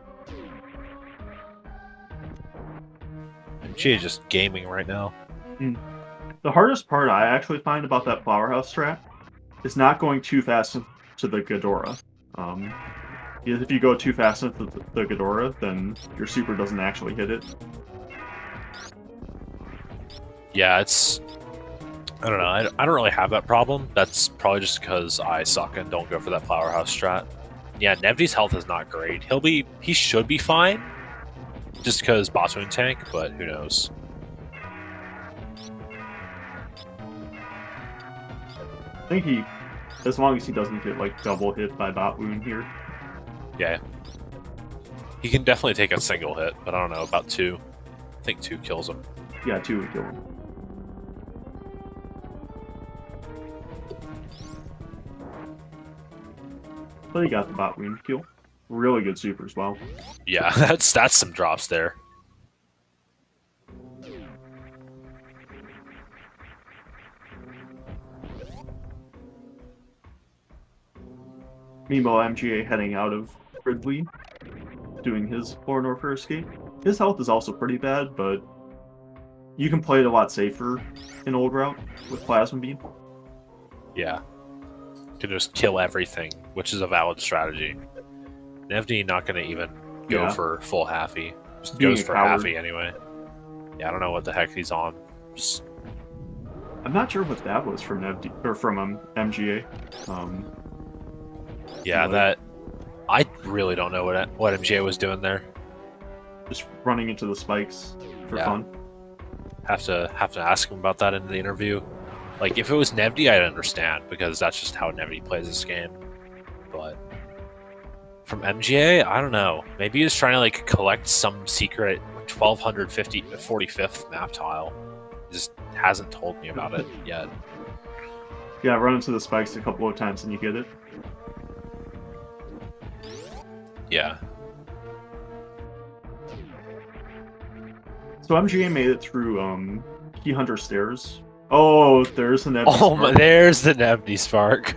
Speaker 3: MGA just gaming right now.
Speaker 2: The hardest part I actually find about that powerhouse strat is not going too fast to the Ghidorah. Because if you go too fast into the Ghidorah, then your super doesn't actually hit it.
Speaker 3: Yeah, it's... I don't know. I don't really have that problem. That's probably just because I suck and don't go for that powerhouse strat. Yeah, Nevdi's health is not great. He should be fine, just because Botwoon tank, but who knows.
Speaker 2: I think as long as he doesn't get like double hit by Bot Wound here.
Speaker 3: Yeah. He can definitely take a single hit, but I don't know, about 2. I think 2 kills him.
Speaker 2: Yeah, 2 would kill him. But he got the Bot Wound kill. Really good super as well.
Speaker 3: Yeah, that's some drops there.
Speaker 2: Meanwhile, MGA heading out of Ridley, doing his Lord Warfare escape. His health is also pretty bad, but you can play it a lot safer in Old Route with Plasma Beam.
Speaker 3: Yeah. Can just kill everything, which is a valid strategy. Nevdi not going to even go for full halfy. Just
Speaker 2: Being
Speaker 3: goes
Speaker 2: a
Speaker 3: for
Speaker 2: coward.
Speaker 3: halfy anyway. Yeah, I don't know what the heck he's on. Just
Speaker 2: I'm not sure what that was from Nevdi or from MGA.
Speaker 3: Yeah,
Speaker 2: like-
Speaker 3: that I really don't know what MGA was doing there.
Speaker 2: Just running into the spikes for
Speaker 3: Yeah.
Speaker 2: fun.
Speaker 3: Have to ask him about that in the interview. Like if it was Nevdi, I'd understand because that's just how Nevdi plays this game. But from MGA, I don't know. Maybe he was trying to like collect some secret 4545th map tile. He just hasn't told me about it yet.
Speaker 2: Yeah, run into the spikes a couple of times and you get it.
Speaker 3: Yeah.
Speaker 2: So MGA made it through Key Hunter Stairs. Oh, there's an
Speaker 3: Oh my! There's the Nevdi spark.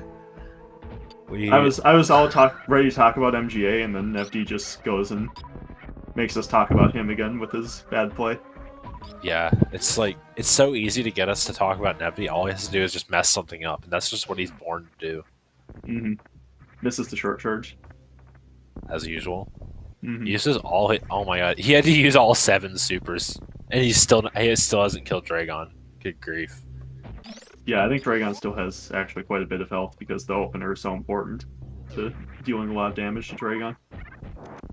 Speaker 2: I was all ready to talk about MGA, and then Nevdi just goes and makes us talk about him again with his bad play.
Speaker 3: Yeah, it's like it's so easy to get us to talk about Nevdi. All he has to do is just mess something up, and that's just what he's born to do,
Speaker 2: Misses the short charge.
Speaker 3: as usual.
Speaker 2: Mm-hmm.
Speaker 3: He uses all. Oh my god, he had to use all 7 supers, and he still hasn't killed Dragon. Good grief.
Speaker 2: Yeah, I think Dragon still has actually quite a bit of health because the opener is so important to dealing a lot of damage to Dragon.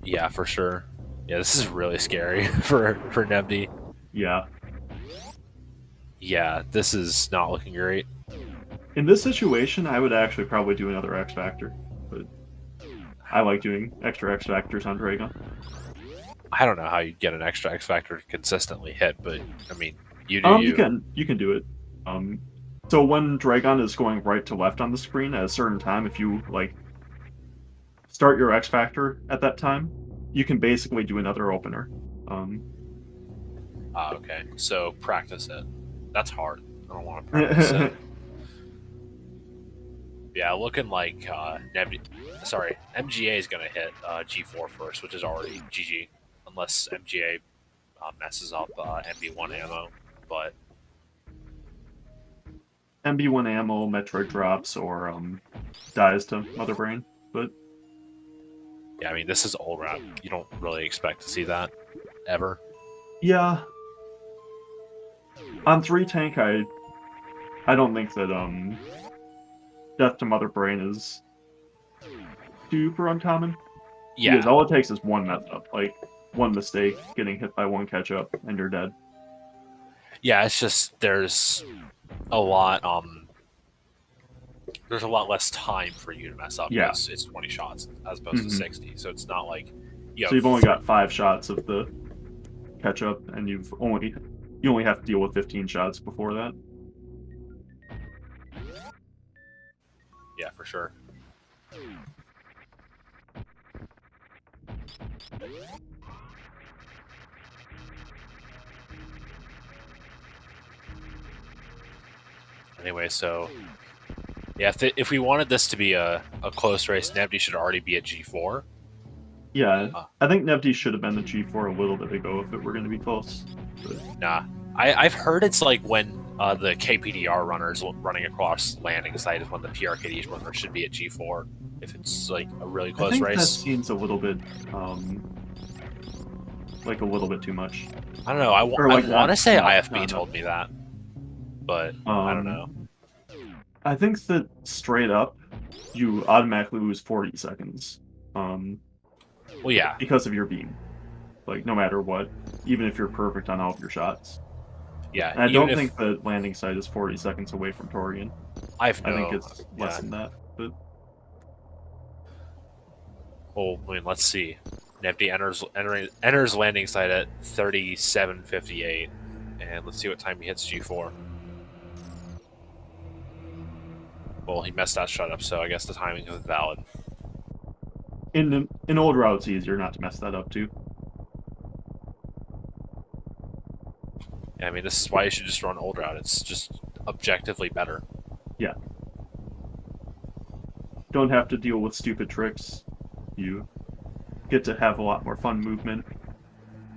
Speaker 3: Yeah, for sure. Yeah, this is really scary for Nevdi.
Speaker 2: Yeah.
Speaker 3: Yeah, this is not looking great.
Speaker 2: In this situation, I would actually probably do another X Factor, but I like doing extra X Factors on Dragon.
Speaker 3: I don't know how you get an extra X Factor to consistently hit, but I mean, you do
Speaker 2: you can do it. So when Dragon is going right to left on the screen at a certain time, if you like start your X Factor at that time, you can basically do another opener.
Speaker 3: Okay. So practice it. That's hard. I don't want to practice it. Yeah, looking like MGA is gonna hit G4 first, which is already GG, unless MGA messes up MB1 ammo. But
Speaker 2: MB1 ammo, Metroid drops, or dies to Mother Brain. But
Speaker 3: yeah, I mean, this is old rap. You don't really expect to see that ever.
Speaker 2: yeah, on 3 tank, I don't think that death to Mother Brain is super uncommon.
Speaker 3: Yeah,
Speaker 2: Because all it takes is one mess up, like one mistake, getting hit by one catch up, and you're dead.
Speaker 3: yeah. It's just there's a lot less time for you to mess up.
Speaker 2: Yeah.
Speaker 3: Because it's 20 shots as opposed to 60, so it's not like
Speaker 2: So you've only got 5 shots of the catch up, and you only have to deal with 15 shots before that.
Speaker 3: Yeah, for sure. Anyway, so yeah, if we wanted this to be a close race, Nevdi should already be at G4.
Speaker 2: Yeah, I think Nevdi should have been the G4 a little bit ago if it were going to be close. But...
Speaker 3: Nah, I've heard it's like when the KPDR runners running across landing site is when the PRKD runner should be at G4 if it's like a really close
Speaker 2: I think
Speaker 3: race.
Speaker 2: that seems a little bit, like a little bit too much.
Speaker 3: I don't know. I want to say IFB told me that, but I don't know.
Speaker 2: I think that straight up, you automatically lose 40 seconds.
Speaker 3: Well, yeah,
Speaker 2: because of your beam. Like, no matter what, even if you're perfect on all of your shots.
Speaker 3: yeah.
Speaker 2: And I don't think the landing site is 40 seconds away from Torian.
Speaker 3: I think
Speaker 2: it's less than that. But
Speaker 3: well, I mean, let's see. Nevdi enters landing site at 37:58, and let's see what time he hits G4. Well, he messed that shot up, so I guess the timing is valid.
Speaker 2: in old route, it's easier not to mess that up too.
Speaker 3: Yeah, I mean, this is why you should just run old route. It's just objectively better.
Speaker 2: Yeah. Don't have to deal with stupid tricks. You get to have a lot more fun movement.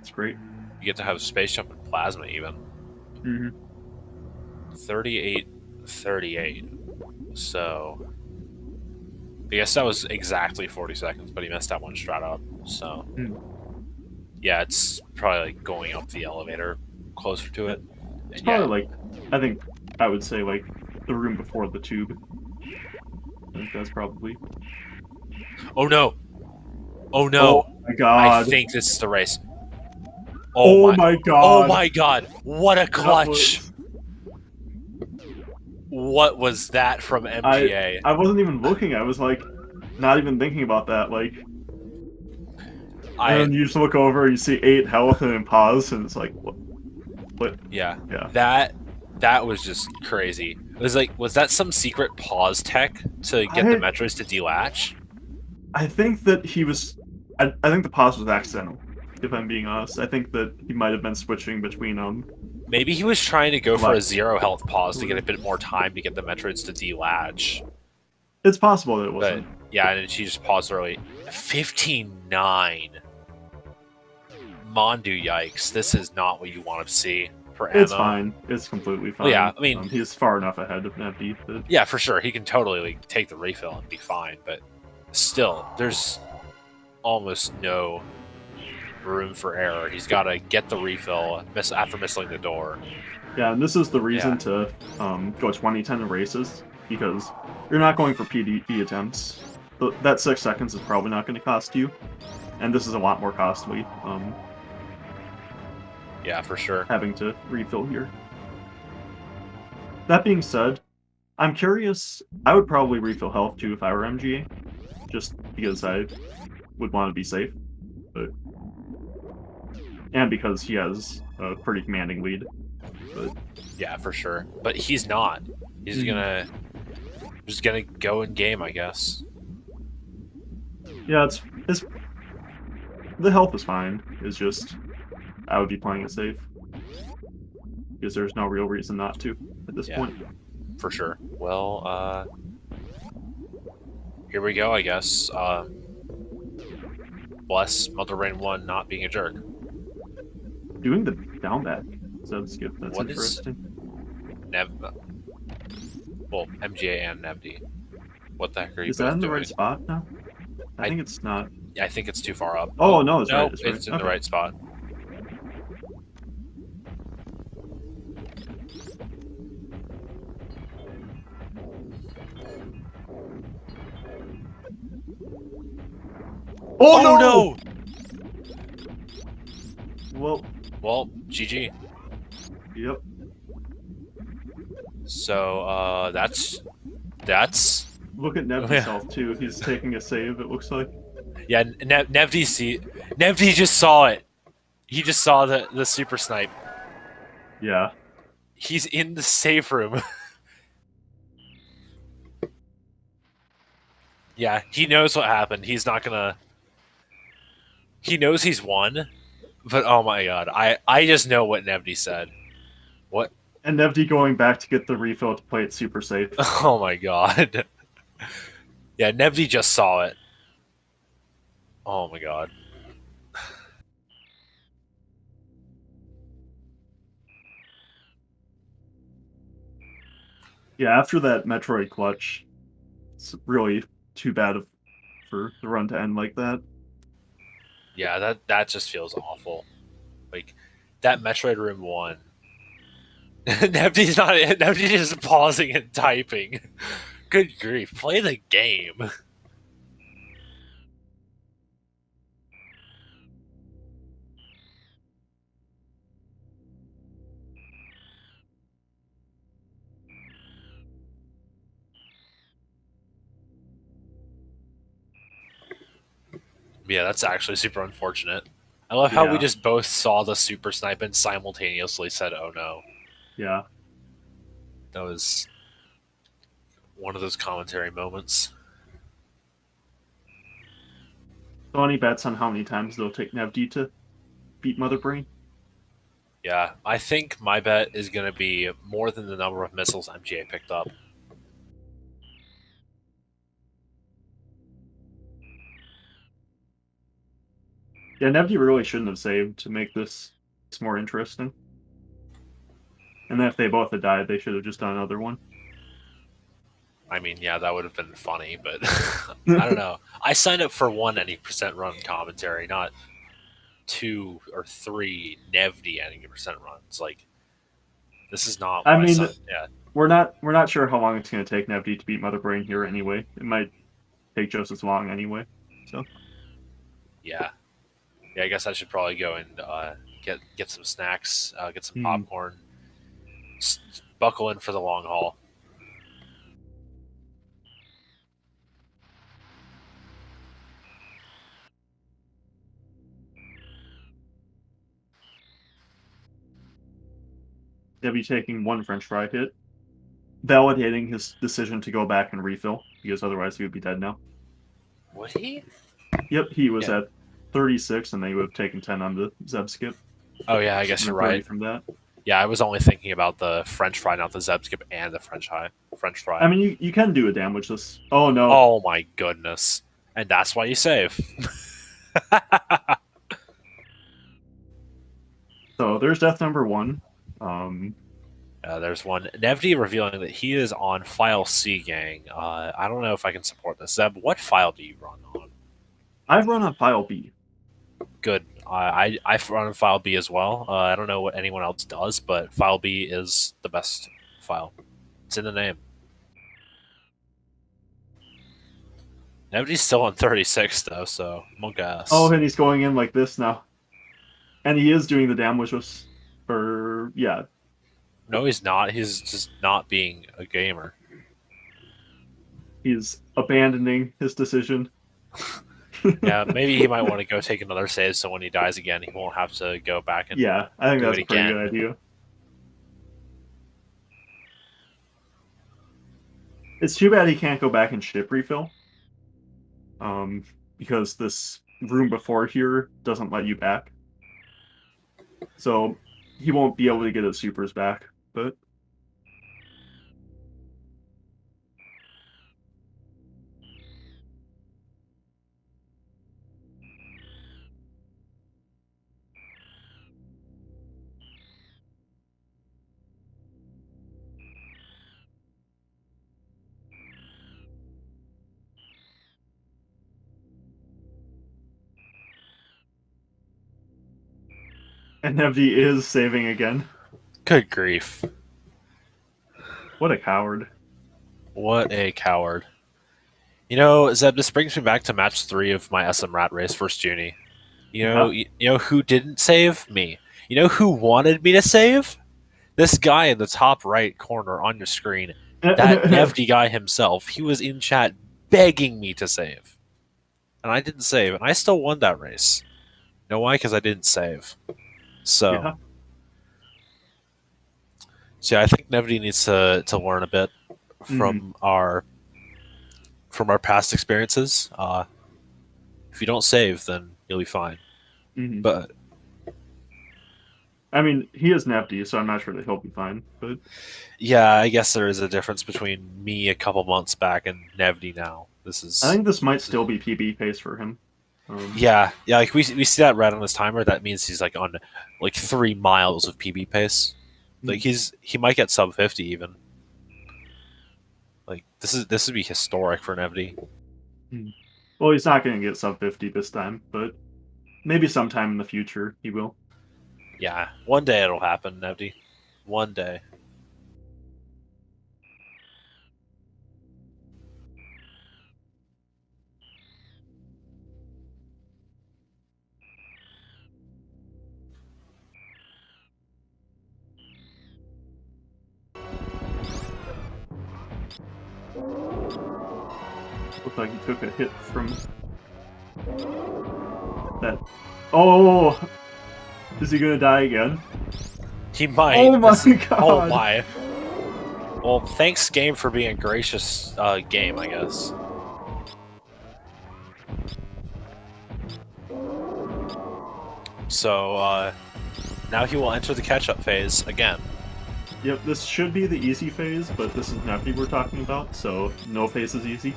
Speaker 2: It's great.
Speaker 3: You get to have space jump and plasma even. 38. So I guess that was exactly 40 seconds, but he messed that one strat up. So yeah, it's probably like going up the elevator closer to it.
Speaker 2: It's
Speaker 3: Yeah.
Speaker 2: probably like, I think I would say like the room before the tube. I think that's probably.
Speaker 3: Oh no! Oh
Speaker 2: Oh
Speaker 3: no!
Speaker 2: my
Speaker 3: I
Speaker 2: god!
Speaker 3: think this is the race.
Speaker 2: Oh my
Speaker 3: Oh
Speaker 2: god!
Speaker 3: my god! What a
Speaker 2: That
Speaker 3: clutch!
Speaker 2: was.
Speaker 3: What was that from
Speaker 2: I
Speaker 3: MGA?
Speaker 2: I wasn't even looking. I was like, not even thinking about that. Like, and
Speaker 3: I
Speaker 2: then you just look over, you see 8 health, and then pause, and it's like, what? What?
Speaker 3: yeah.
Speaker 2: Yeah.
Speaker 3: That was just crazy. It was like, was that some secret pause tech to get the
Speaker 2: I
Speaker 3: Metros to delatch?
Speaker 2: I think that he was. I think the pause was accidental. If I'm being honest, I think that he might have been switching between
Speaker 3: Maybe he was trying to go for a
Speaker 2: Like-
Speaker 3: 0 health pause to get a bit more time to get the Metroids to delatch.
Speaker 2: It's possible that it
Speaker 3: But
Speaker 2: wasn't.
Speaker 3: yeah, and she just paused early. 15-9. Mondu, yikes. This is not what you want to see for ammo.
Speaker 2: It's fine. It's completely fine.
Speaker 3: Well, yeah, I mean-
Speaker 2: he's far enough ahead of Nevdi that
Speaker 3: Yeah, for sure. He can totally like, take the refill and be fine, but still, there's almost no room for error. He's got to get the refill after missing the door.
Speaker 2: yeah, and this is the reason to go 2010 in races, because you're not going for PDE attempts. That 6 seconds is probably not going to cost you, and this is a lot more costly.
Speaker 3: Yeah, for sure.
Speaker 2: Having to refill here. That being said, I'm curious. I would probably refill health too if I were MGA, just because I would want to be safe, but and because he has a pretty commanding lead. But
Speaker 3: Yeah, for sure. But he's not. He's just gonna go in game, I guess.
Speaker 2: yeah, it's the health is fine. It's just I would be playing it safe because there's no real reason not to at this point.
Speaker 3: For sure. Well, here we go, I guess. Bless Mother Rain 1 not being a jerk.
Speaker 2: Doing the down back. So that's good. That's
Speaker 3: What is-
Speaker 2: interesting.
Speaker 3: Well, MGA and Nevdi. What the heck are you
Speaker 2: Is
Speaker 3: both
Speaker 2: that in the
Speaker 3: doing?
Speaker 2: right spot now? I
Speaker 3: I-
Speaker 2: think it's not.
Speaker 3: Yeah, I think it's too far up.
Speaker 2: Oh no, it's
Speaker 3: no,
Speaker 2: right. It's right.
Speaker 3: it's in the
Speaker 2: Okay.
Speaker 3: right spot.
Speaker 2: Oh,
Speaker 3: no!
Speaker 2: Well,
Speaker 3: Well, GG.
Speaker 2: yep.
Speaker 3: So, that's
Speaker 2: Look at Nev's
Speaker 3: yeah.
Speaker 2: health too. He's taking a save. It looks like.
Speaker 3: yeah. Nevdi just saw it. He just saw the super snipe.
Speaker 2: Yeah.
Speaker 3: He's in the safe room. Yeah, he knows what happened. He's not gonna. He knows he's won, but oh my god, I just know what Nevdi said. What?
Speaker 2: And Nevdi going back to get the refill to play it super safe.
Speaker 3: Oh my god. Yeah, Nevdi just saw it. Oh my god.
Speaker 2: Yeah, after that Metroid clutch, it's really too bad for the run to end like that.
Speaker 3: Yeah, that just feels awful. Like that Metroid Room 1. Nevdi's just pausing and typing. Good grief, play the game. Yeah, that's actually super unfortunate. I love how we
Speaker 2: Yeah.
Speaker 3: just both saw the super snipe and simultaneously said, "Oh no."
Speaker 2: Yeah.
Speaker 3: That was one of those commentary moments.
Speaker 2: So any bets on how many times they'll take Nevdi to beat Mother Brain?
Speaker 3: Yeah, I think my bet is going to be more than the number of missiles MGA picked up.
Speaker 2: Yeah, Nevdi really shouldn't have saved to make this more interesting. And then if they both had died, they should have just done another one.
Speaker 3: I mean, yeah, that would have been funny, but I don't know. I signed up for 1 any% run commentary, not 2 or 3 Nevdi any% runs. Like, This is not
Speaker 2: I
Speaker 3: my
Speaker 2: mean,
Speaker 3: son. Yeah.
Speaker 2: we're not sure how long it's going to take Nevdi to beat Mother Brain here anyway. It might take just as long anyway. So
Speaker 3: Yeah. Yeah, I guess I should probably go and get some snacks, get some popcorn, buckle in for the long haul.
Speaker 2: Nevdi taking one French fry hit, validating his decision to go back and refill because otherwise he would be dead now.
Speaker 3: Would he?
Speaker 2: Yep, he was
Speaker 3: Yeah.
Speaker 2: at 36, and they would have taken 10 on the Zeb skip.
Speaker 3: Oh yeah, I guess
Speaker 2: And
Speaker 3: you're
Speaker 2: 30
Speaker 3: right.
Speaker 2: from that.
Speaker 3: Yeah, I was only thinking about the French fry, not the Zeb skip and the French fry.
Speaker 2: I mean, you can do a damage this. Oh no!
Speaker 3: Oh my goodness! And that's why you save.
Speaker 2: So there's death number 1.
Speaker 3: There's one. Nevdi revealing that he is on file C, gang. I don't know if I can support this. Zeb, what file do you run on?
Speaker 2: I've run on file B.
Speaker 3: Good. I run on file B as well. I don't know what anyone else does, but file B is the best file. It's in the name. Nevdi's still on 36 though, so monk ass.
Speaker 2: Oh, and he's going in like this now. And he is doing the damage with, or yeah.
Speaker 3: No, he's not. He's just not being a gamer.
Speaker 2: He's abandoning his decision.
Speaker 3: Yeah, maybe he might want to go take another save so when he dies again, he won't have to go back and
Speaker 2: Yeah, I think
Speaker 3: do
Speaker 2: that's
Speaker 3: it
Speaker 2: a pretty
Speaker 3: again.
Speaker 2: good idea. It's too bad he can't go back and ship refill. Because this room before here doesn't let you back. So he won't be able to get his supers back, but and Nevdi is saving again.
Speaker 3: Good grief.
Speaker 2: What a coward.
Speaker 3: What a coward. You know, Zeb, this brings me back to match 3 of my SM Rat Race first Juni. You know, you know who didn't save? Me. You know who wanted me to save? This guy in the top right corner on your screen. That Nevdi guy himself. He was in chat begging me to save. And I didn't save, and I still won that race. You know why? Because I didn't save. So,
Speaker 2: Yeah.
Speaker 3: so yeah, I think Nevdi needs to learn a bit from our past experiences. If you don't save, then you'll be fine. But
Speaker 2: I mean, he is Nevdi, so I'm not sure that he'll be fine. But
Speaker 3: yeah, I guess there is a difference between me a couple months back and Nevdi now. This is.
Speaker 2: I think this might still be PB pace for him.
Speaker 3: Yeah, like we see that red on his timer. That means he's like on like 3 miles of PB pace. Like he might get sub 50 even. Like this would be historic for Nevdi.
Speaker 2: Well, he's not going to get sub 50 this time, but maybe sometime in the future he will.
Speaker 3: Yeah, one day it'll happen, Nevdi. One day.
Speaker 2: Looks like he took a hit from that. Oh! Is he gonna die again?
Speaker 3: He might.
Speaker 2: Oh my god!
Speaker 3: Oh my. Well, thanks, game, for being a gracious game, I guess. So, now he will enter the catch-up phase again.
Speaker 2: Yep, this should be the easy phase, but this is Nevdi we're talking about, so no phase is easy.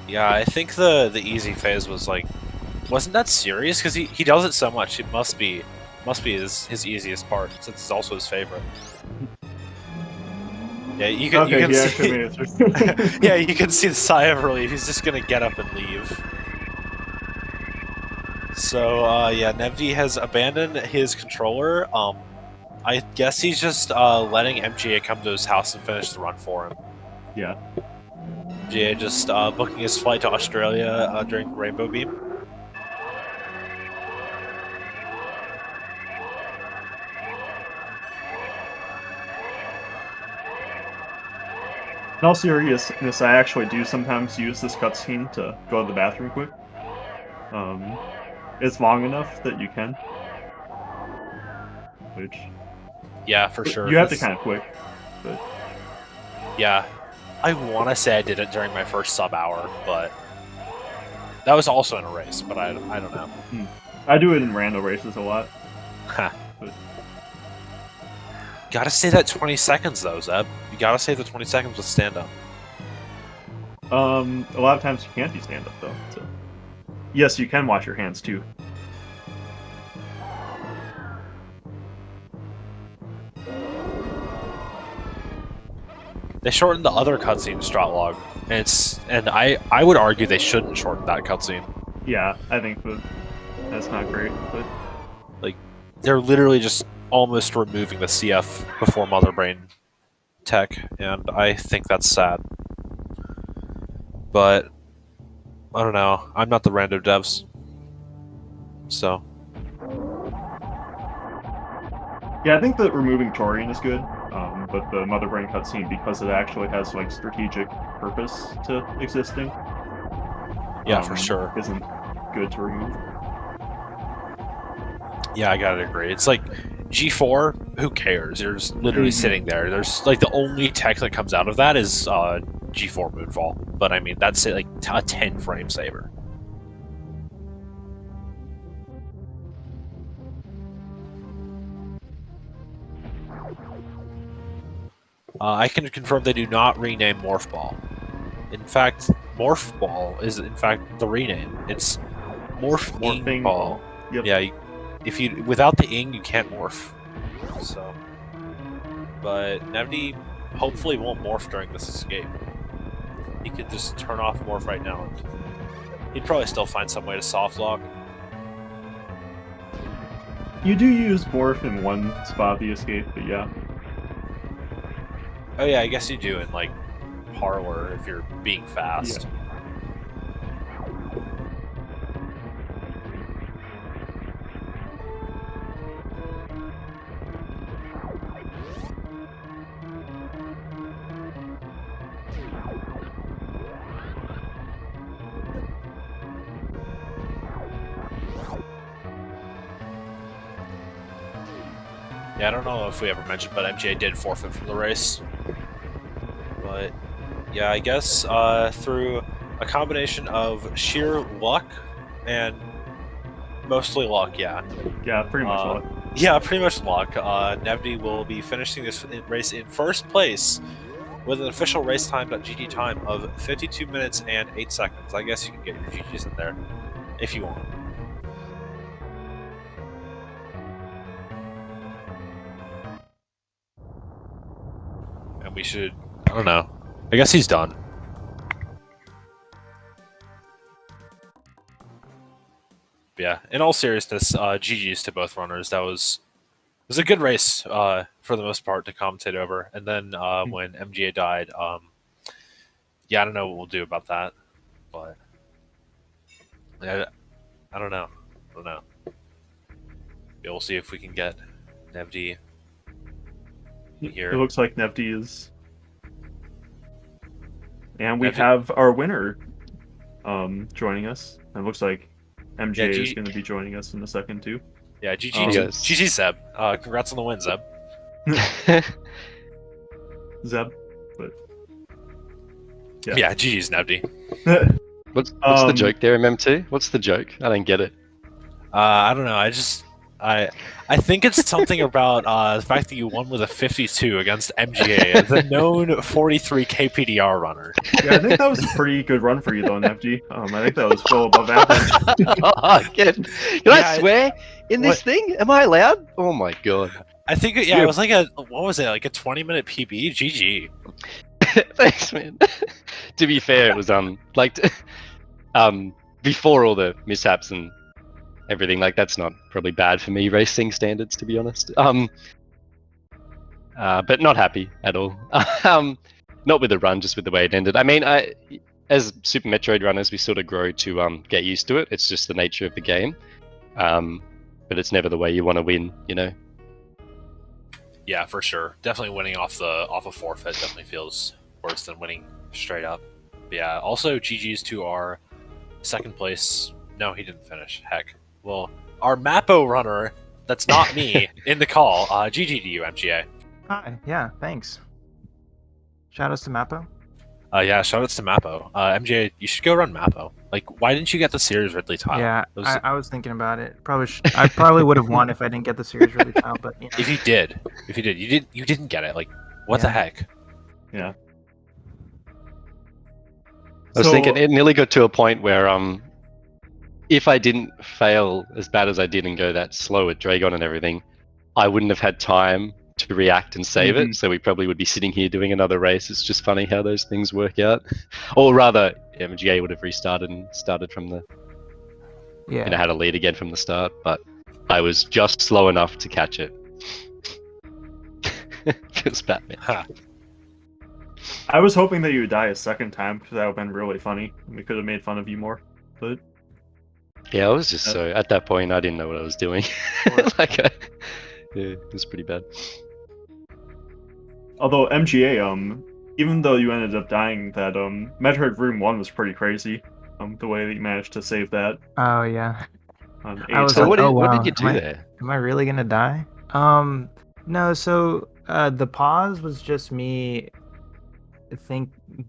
Speaker 3: Yeah, I think the easy phase was like, wasn't that serious? Because he does it so much, it must be his easiest part, since it's also his favorite. Yeah, you can see. Yeah, you can see the sigh of relief. He's just gonna get up and leave. So yeah, Nevdi has abandoned his controller. I guess he's just letting MGA come to his house and finish the run for him.
Speaker 2: Yeah.
Speaker 3: MGA just booking his flight to Australia during Rainbow Beam.
Speaker 2: In all seriousness, I actually do sometimes use this cutscene to go to the bathroom quick. It's long enough that you can. Which...
Speaker 3: Yeah, for sure.
Speaker 2: You have to kind of quick, but...
Speaker 3: Yeah. I want to say I did it during my first sub-hour, but... That was also in a race, but I don't know.
Speaker 2: I do it in rando races a lot.
Speaker 3: Huh.
Speaker 2: But...
Speaker 3: Gotta say that 20 seconds, though, Zeb. You gotta say the 20 seconds with stand-up.
Speaker 2: A lot of times you can't do stand-up, though, so... Yes, you can wash your hands, too.
Speaker 3: They shortened the other cutscene strat log, and I would argue they shouldn't shorten that cutscene.
Speaker 2: Yeah, I think that's not great, but...
Speaker 3: Like, they're literally just almost removing the CF before Mother Brain tech, and I think that's sad. But I don't know. I'm not the random devs, so
Speaker 2: yeah, I think that removing Torian is good, but the Mother Brain cutscene, because it actually has like strategic purpose to existing,
Speaker 3: yeah, for sure,
Speaker 2: isn't good to remove.
Speaker 3: Yeah, I gotta agree. It's like G4. Who cares? You're just literally sitting there. There's like the only tech that comes out of that is G4 Moonfall, but I mean that's like a 10 frame saver. I can confirm they do not rename Morph Ball. In fact, Morph Ball is in fact the rename. It's Morphing Ball.
Speaker 2: Yep.
Speaker 3: Yeah, if you without the ing, you can't morph. So, but Nevdi hopefully won't morph during this escape. He could just turn off morph right now. And he'd probably still find some way to soft lock.
Speaker 2: You do use morph in one spot of the escape, but yeah.
Speaker 3: Oh yeah, I guess you do in like Parlor if you're being fast.
Speaker 2: Yeah.
Speaker 3: Yeah, I don't know if we ever mentioned, but MJ did forfeit from the race. But yeah, I guess through a combination of sheer luck and mostly luck, yeah.
Speaker 2: Yeah, pretty much luck.
Speaker 3: Yeah, pretty much luck. Nevdi will be finishing this race in first place with an official race time.gg time of 52 minutes and 8 seconds. I guess you can get your GGs in there if you want. And we should, I don't know. I guess he's done. But yeah, in all seriousness, GG's to both runners. It was a good race for the most part to commentate over. And then when MGA died, yeah, I don't know what we'll do about that, but I don't know. Yeah, we'll see if we can get Nevdi here.
Speaker 2: It looks like Nevdi is, and we have our winner joining us. It looks like MJ is going to be joining us in a second too.
Speaker 3: Yeah, GG Zeb. Congrats on the win, Zeb.
Speaker 2: Zeb, but
Speaker 3: yeah, GG's Nevdi.
Speaker 4: What's the joke there, MM2? What's the joke? I don't get it.
Speaker 3: I don't know. I think it's something about the fact that you won with a 52 against MGA, the known 43 KPDR runner.
Speaker 2: Yeah, I think that was a pretty good run for you, though, Nevdi. I think that was well above average.
Speaker 4: Can I swear in this thing? Am I allowed? Oh my god!
Speaker 3: I think it was like what was it? Like a 20-minute PB. GG.
Speaker 4: Thanks, man. To be fair, it was before all the mishaps and everything, like that's not probably bad for me racing standards, to be honest. but not happy at all. Not with the run, just with the way it ended. I mean, as Super Metroid runners, we sort of grow to get used to it. It's just the nature of the game. But it's never the way you want to win, you know.
Speaker 1: Yeah, for sure. Definitely winning off a forfeit definitely feels worse than winning straight up. But yeah. Also, GG's to our second place. No, he didn't finish. Heck. Well, our Mappo runner. That's not me in the call. GG to you, MGA.
Speaker 5: Hi. Yeah. Thanks. Shout outs to Mappo.
Speaker 1: Yeah, shoutouts to Mappo. MJ, you should go run Mappo. Like, why didn't you get the Series Ridley tile?
Speaker 5: Yeah, I was thinking about it. I probably would have won if I didn't get the Series Ridley tile, but you know.
Speaker 1: If you did, you didn't get it. Like, what the heck?
Speaker 2: Yeah.
Speaker 4: I was thinking it nearly got to a point where if I didn't fail as bad as I did and go that slow with Dragon and everything, I wouldn't have had time to react and save it, so we probably would be sitting here doing another race. It's just funny how those things work out. Or rather, MGA would have restarted and started from the...
Speaker 5: Yeah.
Speaker 4: had a lead again from the start, but I was just slow enough to catch it. Feels bad, man.
Speaker 1: Huh.
Speaker 2: I was hoping that you would die a second time, because that would have been really funny. We could have made fun of you more, but...
Speaker 4: Yeah, I was just so... At that point, I didn't know what I was doing. Yeah, it was pretty bad.
Speaker 2: Although MGA, even though you ended up dying, that Metroid Room 1 was pretty crazy. The way that you managed to save that.
Speaker 5: Oh yeah.
Speaker 2: I was
Speaker 4: So
Speaker 5: like,
Speaker 4: what did you do there?
Speaker 5: Am I really gonna die? No. So the pause was just me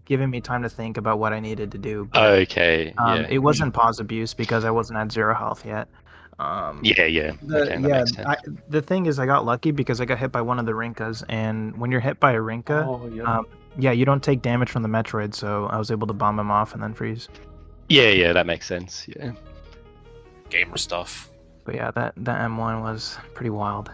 Speaker 5: giving me time to think about what I needed to do. But,
Speaker 4: Okay. Yeah.
Speaker 5: It wasn't pause abuse because I wasn't at 0 health yet.
Speaker 4: Yeah.
Speaker 5: The thing is, I got lucky because I got hit by one of the Rinkas, and when you're hit by a Rinka, you don't take damage from the Metroid, so I was able to bomb him off and then freeze.
Speaker 4: Yeah, that makes sense. Yeah.
Speaker 1: Gamer stuff.
Speaker 5: But yeah, that M1 was pretty wild.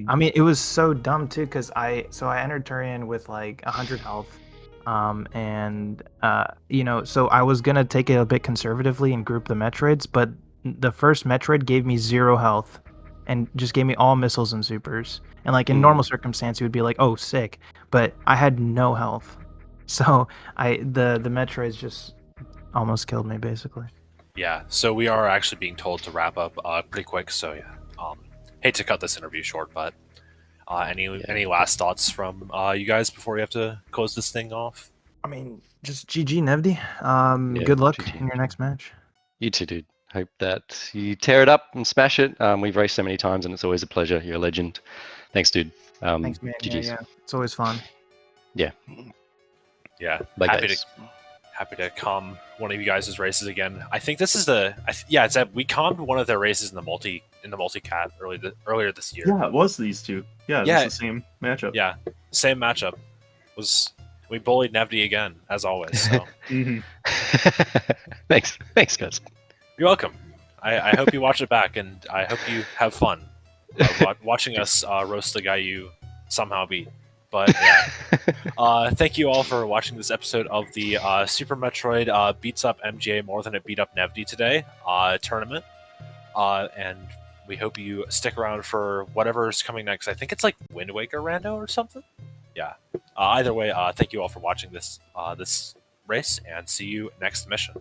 Speaker 5: I mean, it was so dumb too, because I entered Turian with like 100 health, and so I was gonna take it a bit conservatively and group the Metroids, but the first Metroid gave me 0 health and just gave me all missiles and supers. And like in normal circumstance, you would be like, oh, sick. But I had no health. So the Metroids just almost killed me, basically.
Speaker 1: Yeah, so we are actually being told to wrap up pretty quick. So yeah, hate to cut this interview short, but any last thoughts from you guys before we have to close this thing off?
Speaker 5: I mean, just GG, Nevdi. Good luck in your next match.
Speaker 4: You too, dude. Hope that you tear it up and smash it. We've raced so many times, and it's always a pleasure. You're a legend. Thanks, dude.
Speaker 5: Thanks, man. Yeah. It's always fun.
Speaker 4: Yeah. Bye,
Speaker 1: happy
Speaker 4: guys.
Speaker 1: to calm one of you guys' races again. I think this is we calmed one of their races in the multi-cat earlier this year.
Speaker 2: Yeah, it was these two. Yeah, it's the same matchup.
Speaker 1: Yeah, same matchup. We bullied Nevdi again, as always. So.
Speaker 4: Thanks, guys.
Speaker 1: You're welcome. I hope you watch it back, and I hope you have fun watching us roast the guy you somehow beat. But yeah, thank you all for watching this episode of the Super Metroid beats up MJ more than it beat up Nevdi today tournament. And we hope you stick around for whatever's coming next. I think it's like Wind Waker Rando or something. Yeah. Either way, thank you all for watching this race, and see you next mission.